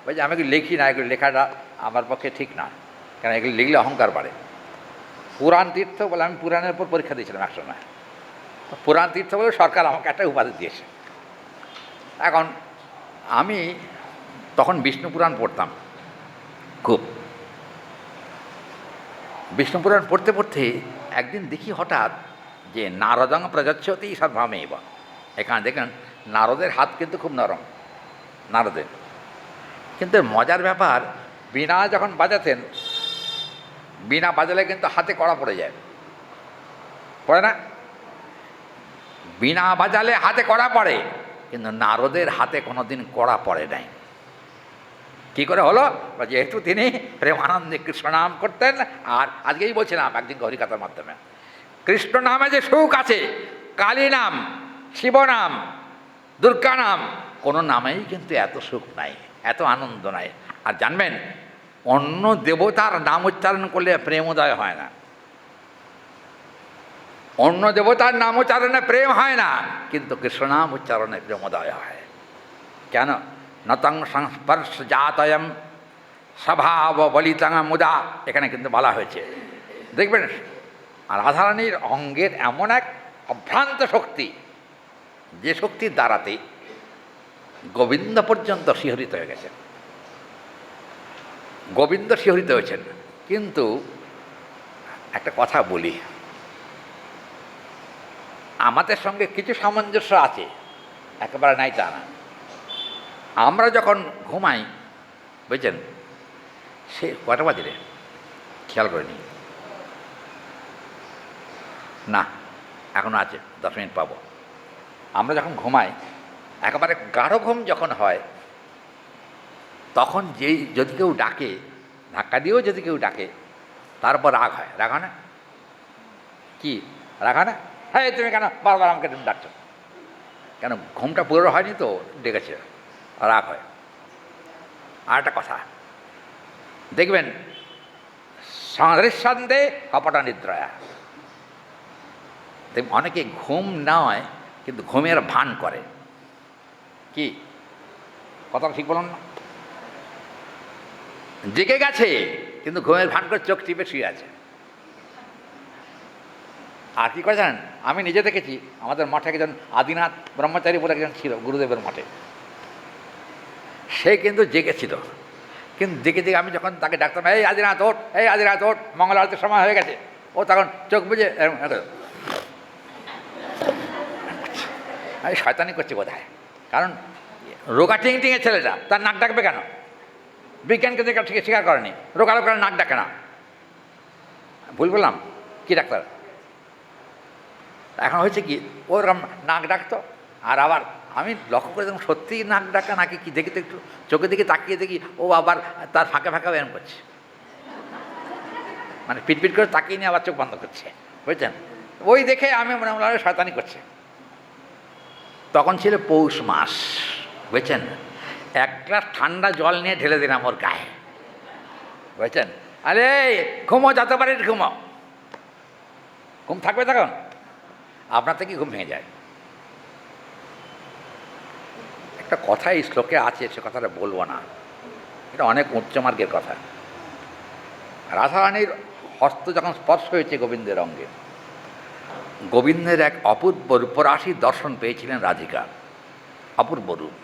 বলছি আমি এগুলো লিখি না, এগুলো লেখাটা আমার পক্ষে ঠিক না, কারণ এগুলো লিখলে অহংকার বাড়ে। পুরাণ তীর্থ বলে আমি পুরাণের উপর পরীক্ষা দিয়েছিলাম একসময়। পুরাণ তীর্থ বলে সরকার আমাকে একটা উপাধি দিয়েছে। এখন আমি তখন বিষ্ণু পুরাণ পড়তাম খুব। বিষ্ণু পুরাণ পড়তে পড়তে একদিন দেখি হঠাৎ যে নারদং প্রযচ্ছতি সর্বমেব। এখানে দেখেন নারদের হাত কিন্তু খুব নরম, নারদের। কিন্তু মজার ব্যাপার, বীণা যখন বাজাতেন, বীণা বাজালে কিন্তু হাতে কড়া পড়ে যায়, পড়ে না? বীণা বাজালে হাতে কড়া পড়ে, কিন্তু নারদের হাতে কোনোদিন কড়া পড়ে নাই। কী করে হলো? যেহেতু তিনি প্রেমানন্দে কৃষ্ণ নাম করতেন। আর আজকেই বলছিলাম একদিন হরিকথার মাধ্যমে, কৃষ্ণ নামে যে সুখ আছে, কালী নাম, শিব নাম, দুর্গা নাম, কোনো নামেই কিন্তু এত সুখ নাই, এত আনন্দ নাই। আর জানবেন, অন্য দেবতার নাম উচ্চারণ করলে প্রেমোদয় হয় না। অন্য দেবতার নাম উচ্চারণে প্রেম হয় না, কিন্তু কৃষ্ণ নাম উচ্চারণে প্রেমোদয় হয়। কেন? নতং সংস্পর্শ জাতয়ম স্বভাব বলিতং মুদা, এখানে কিন্তু বলা হয়েছে। দেখবেন রাধারানীর অঙ্গের এমন এক অভ্রান্ত শক্তি, যে শক্তির দ্বারাতে গোবিন্দ পর্যন্ত শিহরিত হয়ে গেছেন। গোবিন্দ শিহরিত হয়েছেন। কিন্তু একটা কথা বলি, আমাদের সঙ্গে কিছু সামঞ্জস্য আছে, একেবারে নাই তা না। আমরা যখন ঘুমাই, বুঝছেন, সে কটা বাজে রে খেয়াল করিনি, না এখনও আছে, 10 মিনিট পাবো। আমরা যখন ঘুমাই, একেবারে গাঢ় ঘুম যখন হয়, তখন যদি কেউ ডাকে, ধাক্কা দিয়েও যদি কেউ ডাকে, তারপর রাগ হয়, রাগ হয় না? কি রাগ হয় না? হ্যাঁ, তুমি কেন বারবার আমাকে তুমি ডাকছো? কেন ঘুমটা পুরো হয়নি তো, ডেকেছে, রাগ হয়। আর একটা কথা দেখবেন, সদৃশ্যন্দে কপটা নিদ্রয়া। দেখবেন অনেকে ঘুম নয় কিন্তু ঘুমের ভান করে। কি কথা ঠিক বলুন না? জেগে গেছে কিন্তু ঘুমের ভান করে চোখ টিপে শুয়ে আছে। আর কি করে জানেন, আমি নিজে দেখেছি, আমাদের মঠে একজন আদিনাথ ব্রহ্মচারী বলে একজন ছিল গুরুদেবের মঠে। সে কিন্তু জেগেছিল, কিন্তু জেগে জেগে আমি যখন তাকে ডাকতাম, এই আদিনাথ ওঠ, এই আদিনাথ ওঠ, মঙ্গল আরতির সময় হয়ে গেছে, ও তখন চোখ বুঝে শয়তানি করছে বোধহয়। কারণ রোগা টিং টিঙে ছেলেটা, তার নাক ডাকবে কেন? বিজ্ঞানকে দেখে ঠিক স্বীকার করেনি, রোগা রোগার নাক ডাকে না। ভুল বললাম কি ডাক্তার? এখন হয়েছে কি, ওরকম নাক ডাকতো। আর আবার আমি লক্ষ্য করে দেখুন, সত্যিই নাক ডাকা নাকি কি দেখি তো, একটু চোখের দিকে তাকিয়ে দেখি ও আবার তার ফাঁকে ফাঁকা ব্যায়াম করছে, মানে পিটপিট করে তাকিয়ে নিয়ে আবার চোখ বন্ধ করছে, বুঝছেন? ওই দেখে আমি মনে হয় শয়তানি করছে। তখন ছিল পৌষ মাস, বুঝছেন? এক গ্লাস ঠান্ডা জল নিয়ে ঢেলে দিলাম ওর গায়ে, বুঝছেন? আরে ঘুমো, যত পারে ঘুমো, ঘুম থাকবে তখন। আপনার থেকে ঘুম ভেঙে যায়। একটা কথা এই শ্লোকে আছে, সে কথাটা বলবো না, এটা অনেক উচ্চমার্গের কথা। রাধারানীর হস্ত যখন স্পর্শ হয়েছে গোবিন্দের অঙ্গে, গোবিন্দের এক অপূর্ব রূপরাশির দর্শন পেয়েছিলেন রাধিকা। অপূর্ব রূপ।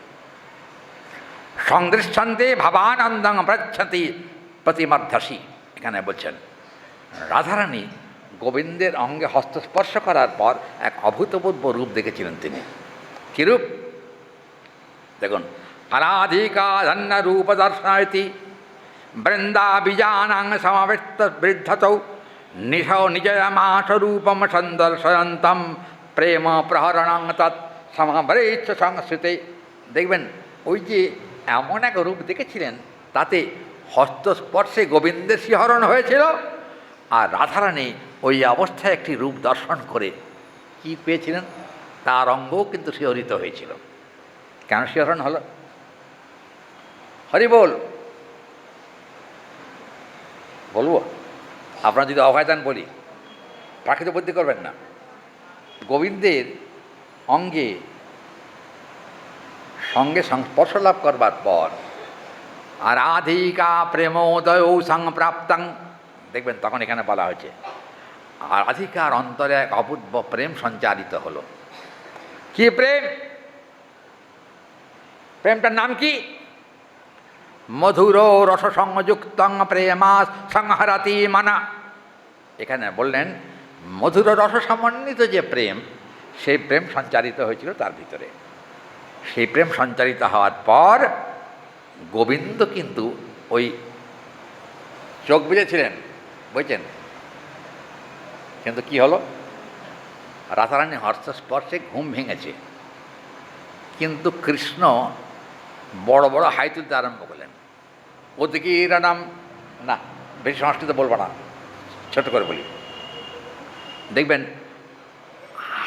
সংদৃশ্যন্তে ভাবানন্দং প্রচ্ছতি প্রতিমর্ধসী, এখানে বলছেন রাধারানী গোবিন্দের অঙ্গে হস্তস্পর্শ করার পর এক অভূতপূর্ব রূপ দেখেছিলেন তিনি। কী রূপ দেখুন, অনাধিকা ধন্য রূপ দর্শনায়তি বৃন্দাবিজানাং সমাবৃত্ত বৃদ্ধতৌ নিশৌ নিজয়মাশ রূপম সন্দর্শয়ন্তম প্রেম প্রহরণং তৎ সমাবৃচ্ছ সংস্কৃতে। দেখবেন ওই যে এমন এক রূপ দেখেছিলেন, তাতে হস্তস্পর্শে গোবিন্দের শিহরণ হয়েছিল। আর রাধারানী ওই অবস্থায় একটি রূপ দর্শন করে কি পেয়েছিলেন, তার অঙ্গও কিন্তু শিহরিত হয়েছিল। কেন শিহরণ হলো? হরি বল, বলবো? আপনারা যদি অভয় দেন বলি, প্রাকৃত বুদ্ধি করবেন না। গোবিন্দের অঙ্গে সঙ্গে সংস্পর্শ লাভ করবার পর আরাধিকা প্রেমোদয় সংপ্রাপ্তাং, দেখবেন তখন এখানে বলা হয়েছে আর রাধিকার অন্তরে এক অপূর্ব প্রেম সঞ্চারিত হলো। কি প্রেম? প্রেমটার নাম কি? মধুর রস সংযুক্তং প্রেমা সংহরতি মানা। এখানে বললেন মধুর রস সমন্বিত যে প্রেম, সেই প্রেম সঞ্চারিত হয়েছিল তার ভিতরে। সেই প্রেম সঞ্চারিত হওয়ার পর গোবিন্দ কিন্তু ওই চোখ বুঝেছিলেন, বুঝছেন? কিন্তু কি হলো, রাধারানী হস্তস্পর্শে ঘুম ভেঙেছে, কিন্তু কৃষ্ণ বড় বড় হাই তুলতে আরম্ভ করলেন। ওদিকে এরা নাম না, বেশি সংস্কৃত বলবো না, ছোট করে বলি। দেখবেন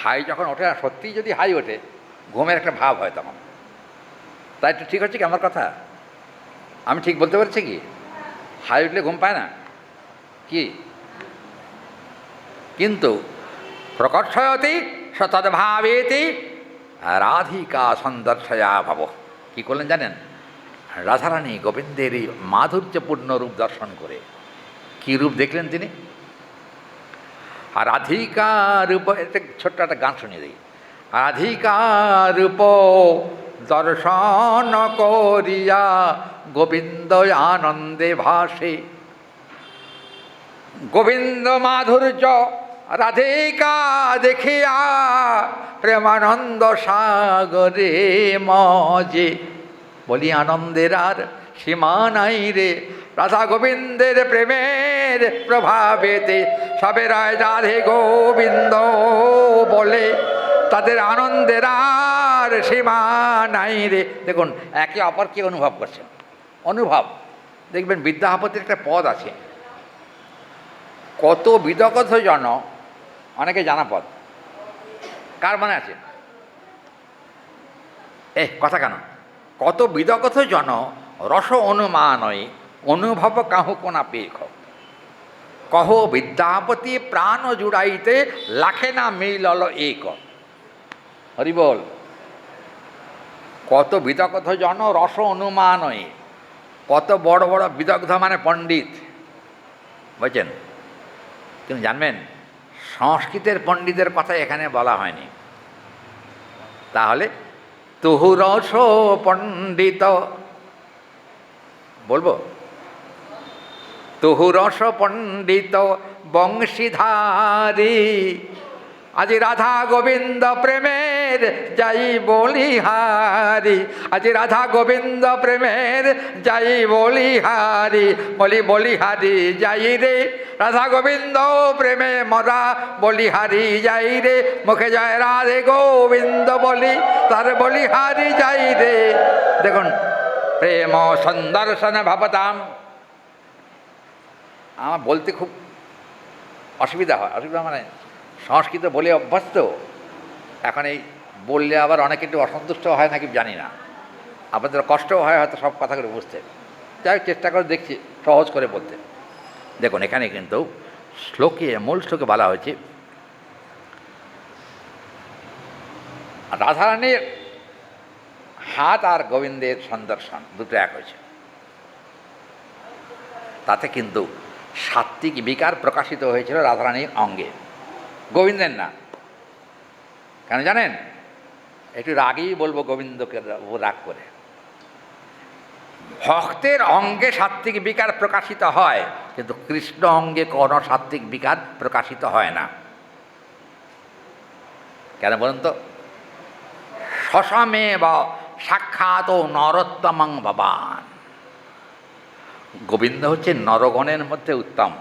হাই যখন ওঠে, সত্যিই যদি হাই ওঠে, ঘুমের একটা ভাব হয় তখন। তাই একটু ঠিক হচ্ছে কি আমার কথা? আমি ঠিক বলতে পারছি কি? হাই উঠলে ঘুম পায় না কি? কিন্তু প্রকর্ষয়তি সতদ্ভাবেতি রাধিকা সন্দর্শয়া ভাব। কী করলেন জানেন? রাধারানী গোবিন্দের এই মাধুর্যপূর্ণ রূপ দর্শন করে কি রূপ দেখলেন তিনি? আর রাধিকা রূপ, একটা ছোট্ট একটা গান শুনিয়ে দিই। রাধিকা রূপ দর্শন করিয়া গোবিন্দ আনন্দে ভাসে। গোবিন্দ মাধুর্য রাধিকা দেখিয়া প্রেমানন্দ সাগরে মজে। বলি আনন্দের আর সীমা নাই রে, রাধা গোবিন্দের প্রেমের প্রভাবেতে সবে রায় রাধে গোবিন্দ বলে, তাদের আনন্দের আর সীমা নাই রে। দেখুন একে অপরকে অনুভব করছেন, অনুভব। দেখবেন বিদ্যাপতির একটা পদ আছে, কত বিদগত জন, অনেকে জানা পদ, কার মনে আছে? কথা কেন? কত বিদগত জন রস অনুমানয় অনুভব কাহু কোনা পেখ, কহ বিদ্যাপতি প্রাণ জুড়াইতে লাখে না মিলল এক। হরি বল। কত বিদগ্ধ জন রস অনুমানয়, কত বড় বড় বিদগ্ধ মানে পণ্ডিত, বুঝছেন? কিন্তু জানবেন সংস্কৃতের পণ্ডিতের কথা এখানে বলা হয়নি। তাহলে তুহু রস পণ্ডিত বলবো, তুহু রস পণ্ডিত বংশীধারী, আজি রাধা গোবিন্দ প্রেমের যাই বলিহারি, আজি রাধা গোবিন্দ প্রেমের যাই বলিহারি, বলি বলিহারি যাই রে, রাধা গোবিন্দ প্রেমে মরা বলিহারি যাই রে, মুখে যায় রাধে গোবিন্দ বলি তার বলিহারি যাই রে। দেখুন, প্রেম সন্দর্শন ভাবতাম, আমার বলতে খুব অসুবিধা হয়। অসুবিধা মানে সংস্কৃত বলে অভ্যস্ত, এখন এই বললে আবার অনেকে একটু অসন্তুষ্ট হয় নাকি জানি না, আপনাদের কষ্টও হয় হয়তো সব কথাগুলো বুঝতে। যাই হোক, চেষ্টা করে দেখছি সহজ করে বলতে। দেখুন, এখানে কিন্তু শ্লোকে, মূল শ্লোকে বলা হয়েছে রাধারানীর হাত আর গোবিন্দের সন্দর্শন দুটো এক হয়েছে। তাতে কিন্তু সাত্ত্বিক বিকার প্রকাশিত হয়েছিল রাধারানীর অঙ্গে, গোবিন্দের না। কেন জানেন? একটু রাগেই বলবো, গোবিন্দকে রাগ করে। ভক্তের অঙ্গে সাত্ত্বিক বিকার প্রকাশিত হয়, কিন্তু কৃষ্ণ অঙ্গে কোনো সাত্ত্বিক বিকার প্রকাশিত হয় না। কেন বলুন তো? সসমে বা সাক্ষাৎ নরোত্তমং ভবান। গোবিন্দ হচ্ছে নরগণের মধ্যে উত্তম।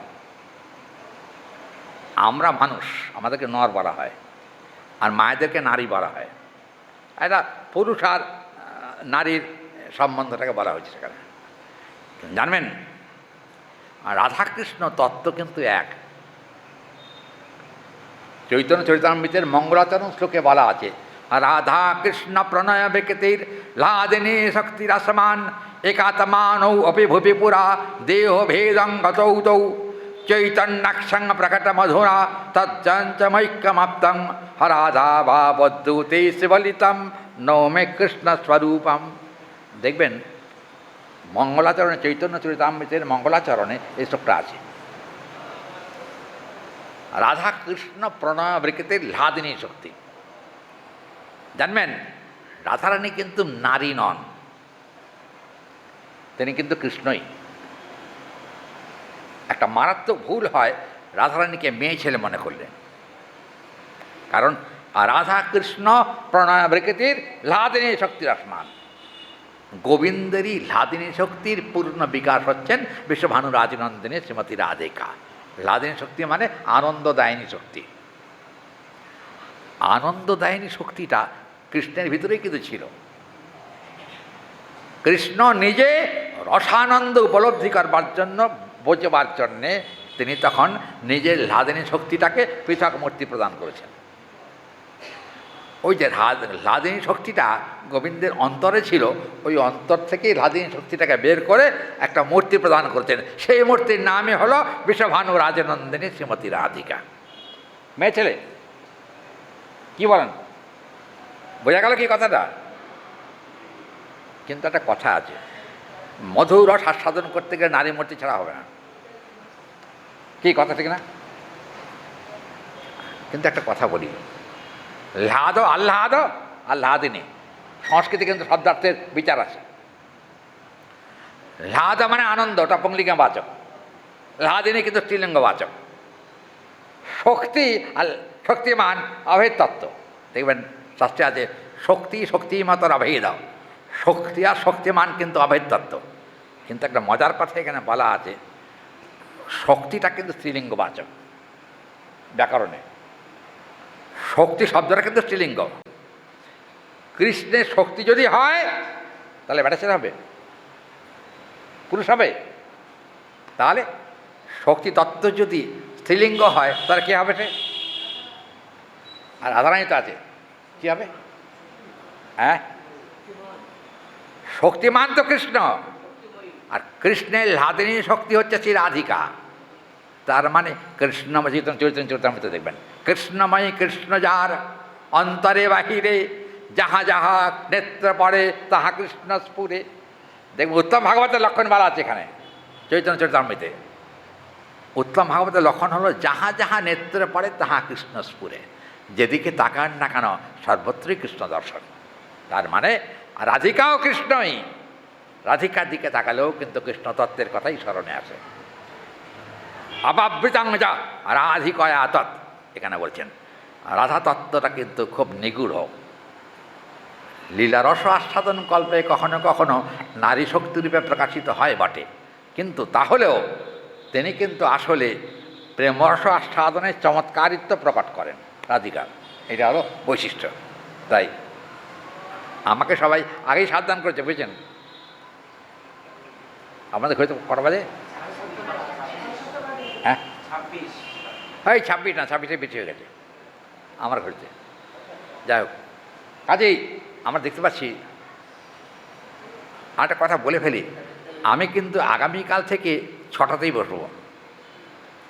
আমরা মানুষ, আমাদেরকে নর বলা হয়, আর মায়েদেরকে নারী বলা হয়। এটা পুরুষ আর নারীর সম্বন্ধটাকে বলা হয়েছে সেখানে। জানবেন, রাধাকৃষ্ণ তত্ত্ব কিন্তু এক। চৈতন্য চরিতামৃতের মঙ্গলাচরণ শ্লোকে বলা আছে, রাধা কৃষ্ণ প্রণয় বিকৃতির লাদিনী শক্তির আসমান একাত্মানৌ অপি ভুবি পুরা দেহ ভেদং গতৌ তৌ চৈতন্যাক্ষং প্রকট মধুরা তজ্জঞ্চমৈক্যমাপ্তং হরাধা ভাবদ্যুতে শিবলিতম নৌমে কৃষ্ণ স্বরূপম। দেখবেন মঙ্গলাচরণে, চৈতন্য চরিতামৃতের মঙ্গলাচরণে এই শ্লোকটা আছে, রাধা কৃষ্ণ প্রণয় বিকৃতির লাদিনী শক্তি। জানবেন, রাধারানী কিন্তু নারী নন, তিনি কিন্তু কৃষ্ণই। একটা মারাত্মক ভুল হয় রাধারানীকে মেয়ে ছেলে মনে করলেন। কারণ রাধা কৃষ্ণ প্রণয় বিকৃতির লাদিনী শক্তির আসমান, গোবিন্দেরই লাদিনী শক্তির পূর্ণ বিকাশ হচ্ছেন বিশ্বভানু রাজনন্দিনী শ্রীমতী রাধিকা। লাদিনী শক্তি মানে আনন্দদায়িনী শক্তি। আনন্দদায়িনী শক্তিটা কৃষ্ণের ভিতরেই কিন্তু ছিল। কৃষ্ণ নিজে রসানন্দ উপলব্ধি করবার জন্য, বোঝবার জন্যে তিনি তখন নিজের লাদিনী শক্তিটাকে পৃথক মূর্তি প্রদান করেছেন। ওই যে লাদিনী শক্তিটা গোবিন্দের অন্তরে ছিল, ওই অন্তর থেকেই লাদিনী শক্তিটাকে বের করে একটা মূর্তি প্রদান করেছেন। সেই মূর্তির নামই হলো বিশ্বভানু রাজনন্দিনী শ্রীমতী রাধিকা। মেয়ে ছেলে, কি বলেন? বোঝা গেল কি কথাটা? কিন্তু একটা কথা আছে, মধুর রস আস্বাদন করতে গেলে নারী মূর্তি ছাড়া হবে না। কি কথা, ঠিক না? কিন্তু একটা কথা বলি, লাদ আহ্লাদ আহ্লাদিনী, সংস্কৃতি কিন্তু শব্দার্থের বিচার আছে। লাদ মানে আনন্দ, ওটা পুংলিঙ্গ বাচক। লাদিনী কিন্তু স্ত্রীলিঙ্গ বাচক। শক্তি আর শক্তিমান অভেদ তত্ত্ব। দেখবেন শাস্ত্রে আছে শক্তি শক্তিমতর অভেদ, শক্তি আর শক্তিমান কিন্তু অভেদ তত্ত্ব। কিন্তু একটা মজার কথা এখানে বলা আছে, শক্তিটা কিন্তু স্ত্রীলিঙ্গ বাচক ব্যাকরণে। শক্তি শব্দটা কিন্তু স্ত্রীলিঙ্গ। কৃষ্ণের শক্তি যদি হয় তাহলে বেটা ছেলে হবে, পুরুষ হবে। তাহলে শক্তি তত্ত্ব যদি স্ত্রীলিঙ্গ হয় তার কী হবে সে? আর রাধারানী তো আছে, কী হবে? হ্যাঁ, শক্তিমান তো কৃষ্ণ, আর কৃষ্ণের লাদিনী শক্তি হচ্ছে শ্রী রাধিকা। তার মানে কৃষ্ণময় চরিতামৃত দেখবেন, কৃষ্ণময়ী কৃষ্ণ যার অন্তরে বাহিরে, যাহা যাহা নেত্র পড়ে তাহা কৃষ্ণ স্ফুরে। দেখবেন উত্তম ভাগবতের লক্ষণ বলা আছে এখানে চৈতন্য চরিতামৃতে। উত্তম ভাগবতের লক্ষণ হলো যাহা যাহা নেত্রে পড়ে তাহা কৃষ্ণ স্ফুরে। যেদিকে তাকান না কেন সর্বত্রই কৃষ্ণ দর্শন। তার মানে রাধিকাও কৃষ্ণই, রাধিকার দিকে তাকালেও কিন্তু কৃষ্ণ তত্ত্বের কথাই স্মরণে আসে। অবাবৃতাং যা রাধিকয়া তৎ, এখানে বলছেন রাধা তত্ত্বটা কিন্তু খুব নিগূঢ়। লীলারস আস্বাদন কল্পে কখনো কখনো নারী শক্তিরূপে প্রকাশিত হয় বটে, কিন্তু তাহলেও তিনি কিন্তু আসলে প্রেমরস আস্বাদনের চমৎকারিত্ব প্রকট করেন রাধিকার। এটা হলো বৈশিষ্ট্য। তাই আমাকে সবাই আগেই সাবধান করেছে, বুঝছেন? আমাদের ঘরে তো কটা বাজে? হ্যাঁ, এই 26 না, 26-এ বেশি হয়ে গেছে আমার ঘরেতে। যাই হোক, কাজেই আমরা দেখতে পাচ্ছি। আর একটা কথা বলে ফেলি, আমি কিন্তু আগামীকাল থেকে 6টাতেই বসব।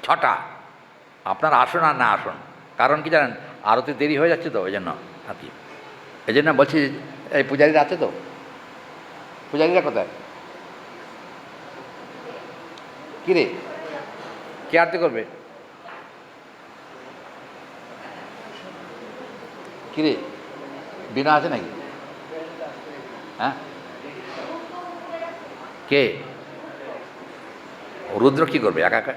6টা। আপনারা আসুন আর না আসুন, কারণ কি জানেন, আরতি দেরি হয়ে যাচ্ছে তো, ওই জন্য আর কি। এই জন্য বলছি, এই পূজারীরা আছে তো? পূজারীরা কোথায়? কী রে, কে আরতি করবে? কী রে, বিনা আছে নাকি? হ্যাঁ, কে? রুদ্র কী করবে একা একা?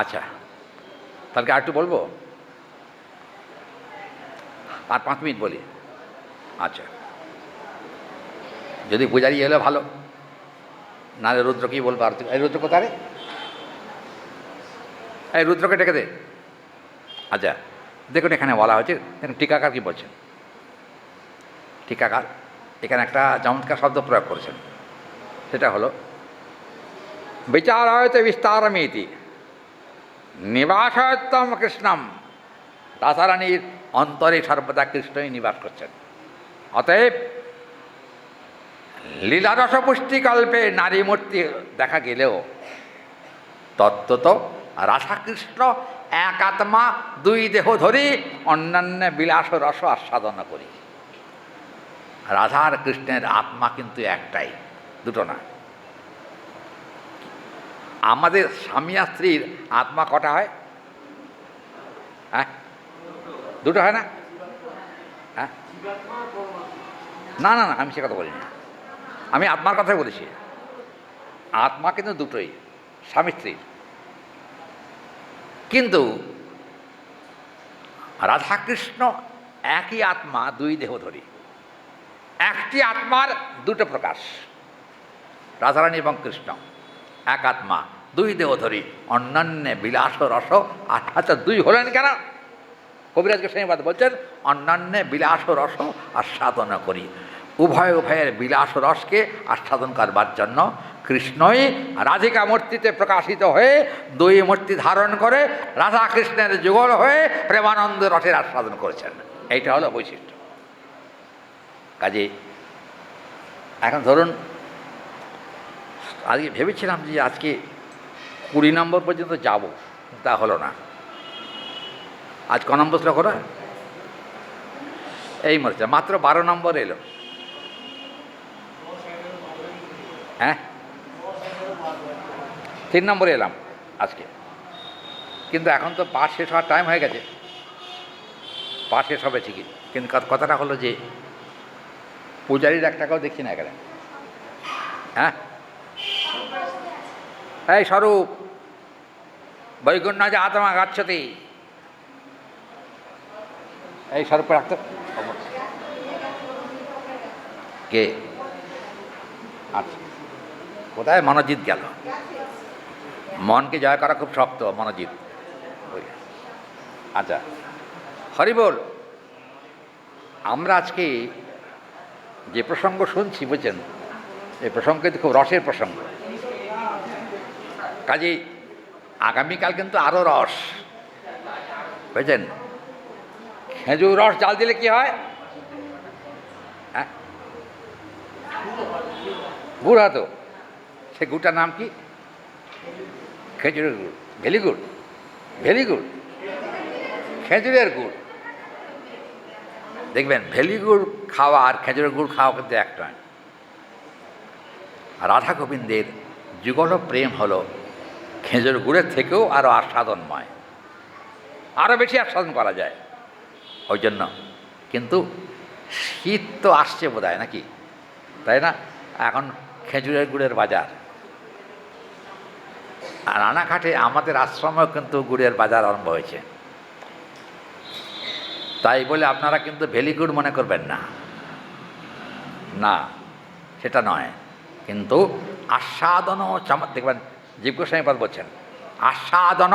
আচ্ছা, তাহলে আর একটু বলবো, আর 5 মিনিট বলি। আচ্ছা, যদি পূজারি এলে ভালো, নাহলে রুদ্র কী বলবো? আর এই রুদ্র কোথায় রে? এই রুদ্রকে ডেকে দে। আচ্ছা, দেখুন এখানে বলা হয়েছে, দেখুন টিকাকার কী বলছেন। টিকাকার এখানে একটা চমৎকার শব্দ প্রয়োগ করেছেন, সেটা হলো বিচারায়তে বিস্তারমিতি নিবাসয়ত্তম কৃষ্ণম। রাধারানীর অন্তরে সর্বদা কৃষ্ণই নিবাস করছেন। অতএব লীলারস পুষ্টিকল্পে নারী মূর্তি দেখা গেলেও তত্ত্বত রাধাকৃষ্ণ এক আত্মা, 2 দেহ ধরি অন্যান্য বিলাস রস আস্বাদন করি। রাধা আর কৃষ্ণের আত্মা কিন্তু একটাই, দুটো না। আমাদের স্বামী আর স্ত্রীর আত্মা কটা হয়? হ্যাঁ, দুটো হয় না? হ্যাঁ, না না না, আমি সে কথা বলিনি, আমি আত্মার কথাই বলেছি। আত্মা কিন্তু দুটোই, স্বামী স্ত্রীর। কিন্তু রাধাকৃষ্ণ একই আত্মা, 2 দেহ ধরি। একটি আত্মার 2টো প্রকাশ, রাধারানী এবং কৃষ্ণ এক আত্মা, 2 দেহ ধরি অন্যান্য বিলাস রস। আচ্ছা, 2 হলেন কেন? কবিরাজ গোস্বামী বলছেন অন্যান্য বিলাস রস আস্বাদন করি। উভয়ের বিলাস রসকে আস্বাদন করবার জন্য কৃষ্ণই রাধিকা মূর্তিতে প্রকাশিত হয়ে 2 মূর্তি ধারণ করে রাধা কৃষ্ণের যুগল হয়ে প্রেমানন্দ রসের আস্বাদন করেছেন। এইটা হলো বৈশিষ্ট্য। কাজে এখন ধরুন, আজকে ভেবেছিলাম যে আজকে 20 নম্বর পর্যন্ত যাব, তা হলো না। আজ ক নম্বর শ্লোক ওরা? এই মরছে, মাত্র 12 নম্বর এলো। হ্যাঁ, 3 নম্বরে এলাম আজকে, কিন্তু এখন তো পাঠ শেষ হওয়ার টাইম হয়ে গেছে। পাঠ শেষ হবে ঠিকই, কিন্তু কথাটা হলো যে পূজারীর 1 টাকাও দেখছি না এখানে। হ্যাঁ, এই স্বরূপ বৈগুণ্য যে আত্মা গাচ্ছতি, এই স্বরূপ রাখতে কে? আচ্ছা, কোথায় মনোজিৎ গেল? মনকে জয় করা খুব শক্ত, মনোজিৎ। আচ্ছা, হরি বল। আমরা আজকে যে প্রসঙ্গ শুনছি, বুঝছেন, এই প্রসঙ্গ কিন্তু খুব রসের প্রসঙ্গ। কাজেই আগামীকাল কিন্তু আরও রস, বুঝছেন? খেজুর রস জাল দিলে কি হয়? হ্যাঁ, গুড় হতো। সে গুড়টার নাম কি? খেজুরের গুড়, ভেলিগুড়, ভেলিগুড়, খেজুরের গুড়। দেখবেন ভেলিগুড় খাওয়া আর খেজুরের গুড় খাওয়া কিন্তু এক নয়। রাধা গোবিন্দের যুগল প্রেম হলো খেজুর গুড়ের থেকেও আরও আস্বাদনময়, আরও বেশি আস্বাদন করা যায়। ওই জন্য কিন্তু শীত তো আসছে বোধ হয় নাকি, তাই না? এখন খেজুরের গুড়ের বাজার, আর রানাঘাটে আমাদের আশ্রমেও কিন্তু গুড়ের বাজার আরম্ভ হয়েছে। তাই বলে আপনারা কিন্তু ভেলিগুড় মনে করবেন না, না সেটা নয়। কিন্তু আস্বাদন দেখবেন জীব গোস্বামীপাদ বলছেন, আস্বাদন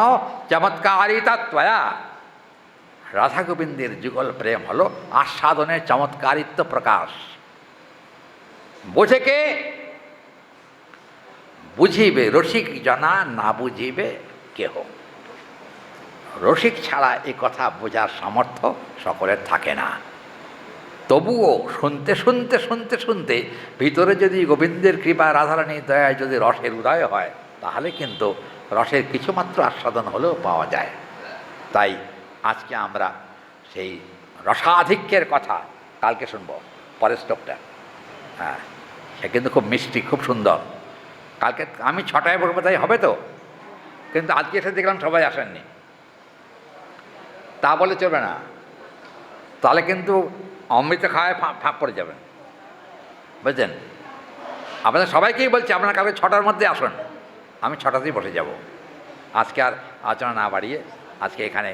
চমৎকারিতা ত্বয়া। রাধা গোবিন্দের যুগল প্রেম হলো আস্বাদনের চমৎকারিত্ব প্রকাশ। বোঝে কে? বুঝিবে রসিক জনা, না বুঝিবে কেহ। রসিক ছাড়া এ কথা বোঝার সামর্থ্য সকলের থাকে না। তবুও শুনতে শুনতে শুনতে শুনতে ভিতরে যদি গোবিন্দের কৃপা, রাধারানীর দয়ায় যদি রসের উদয় হয়, তাহলে কিন্তু রসের কিছুমাত্র আস্বাদন হলেও পাওয়া যায়। তাই আজকে আমরা সেই রসাধিক্যের কথা কালকে শুনব, পরের শ্লোকটা। হ্যাঁ, সে কিন্তু খুব মিষ্টি, খুব সুন্দর। কালকে আমি 6টায় বলবো, তাই হবে তো? কিন্তু আজকে এসে দেখলাম সবাই আসেননি, তা বলে চলবে না। তাহলে কিন্তু অমৃত খাওয়ায় ফাঁক পড়ে যাবেন, বুঝছেন? আপনাদের সবাইকেই বলছি, আপনারা কালকে 6টার মধ্যে আসুন। আমি 6টাতেই বসে যাব। আজকে আর আলোচনা না বাড়িয়ে আজকে এখানে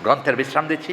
গ্রন্থের বিশ্রাম দিচ্ছি।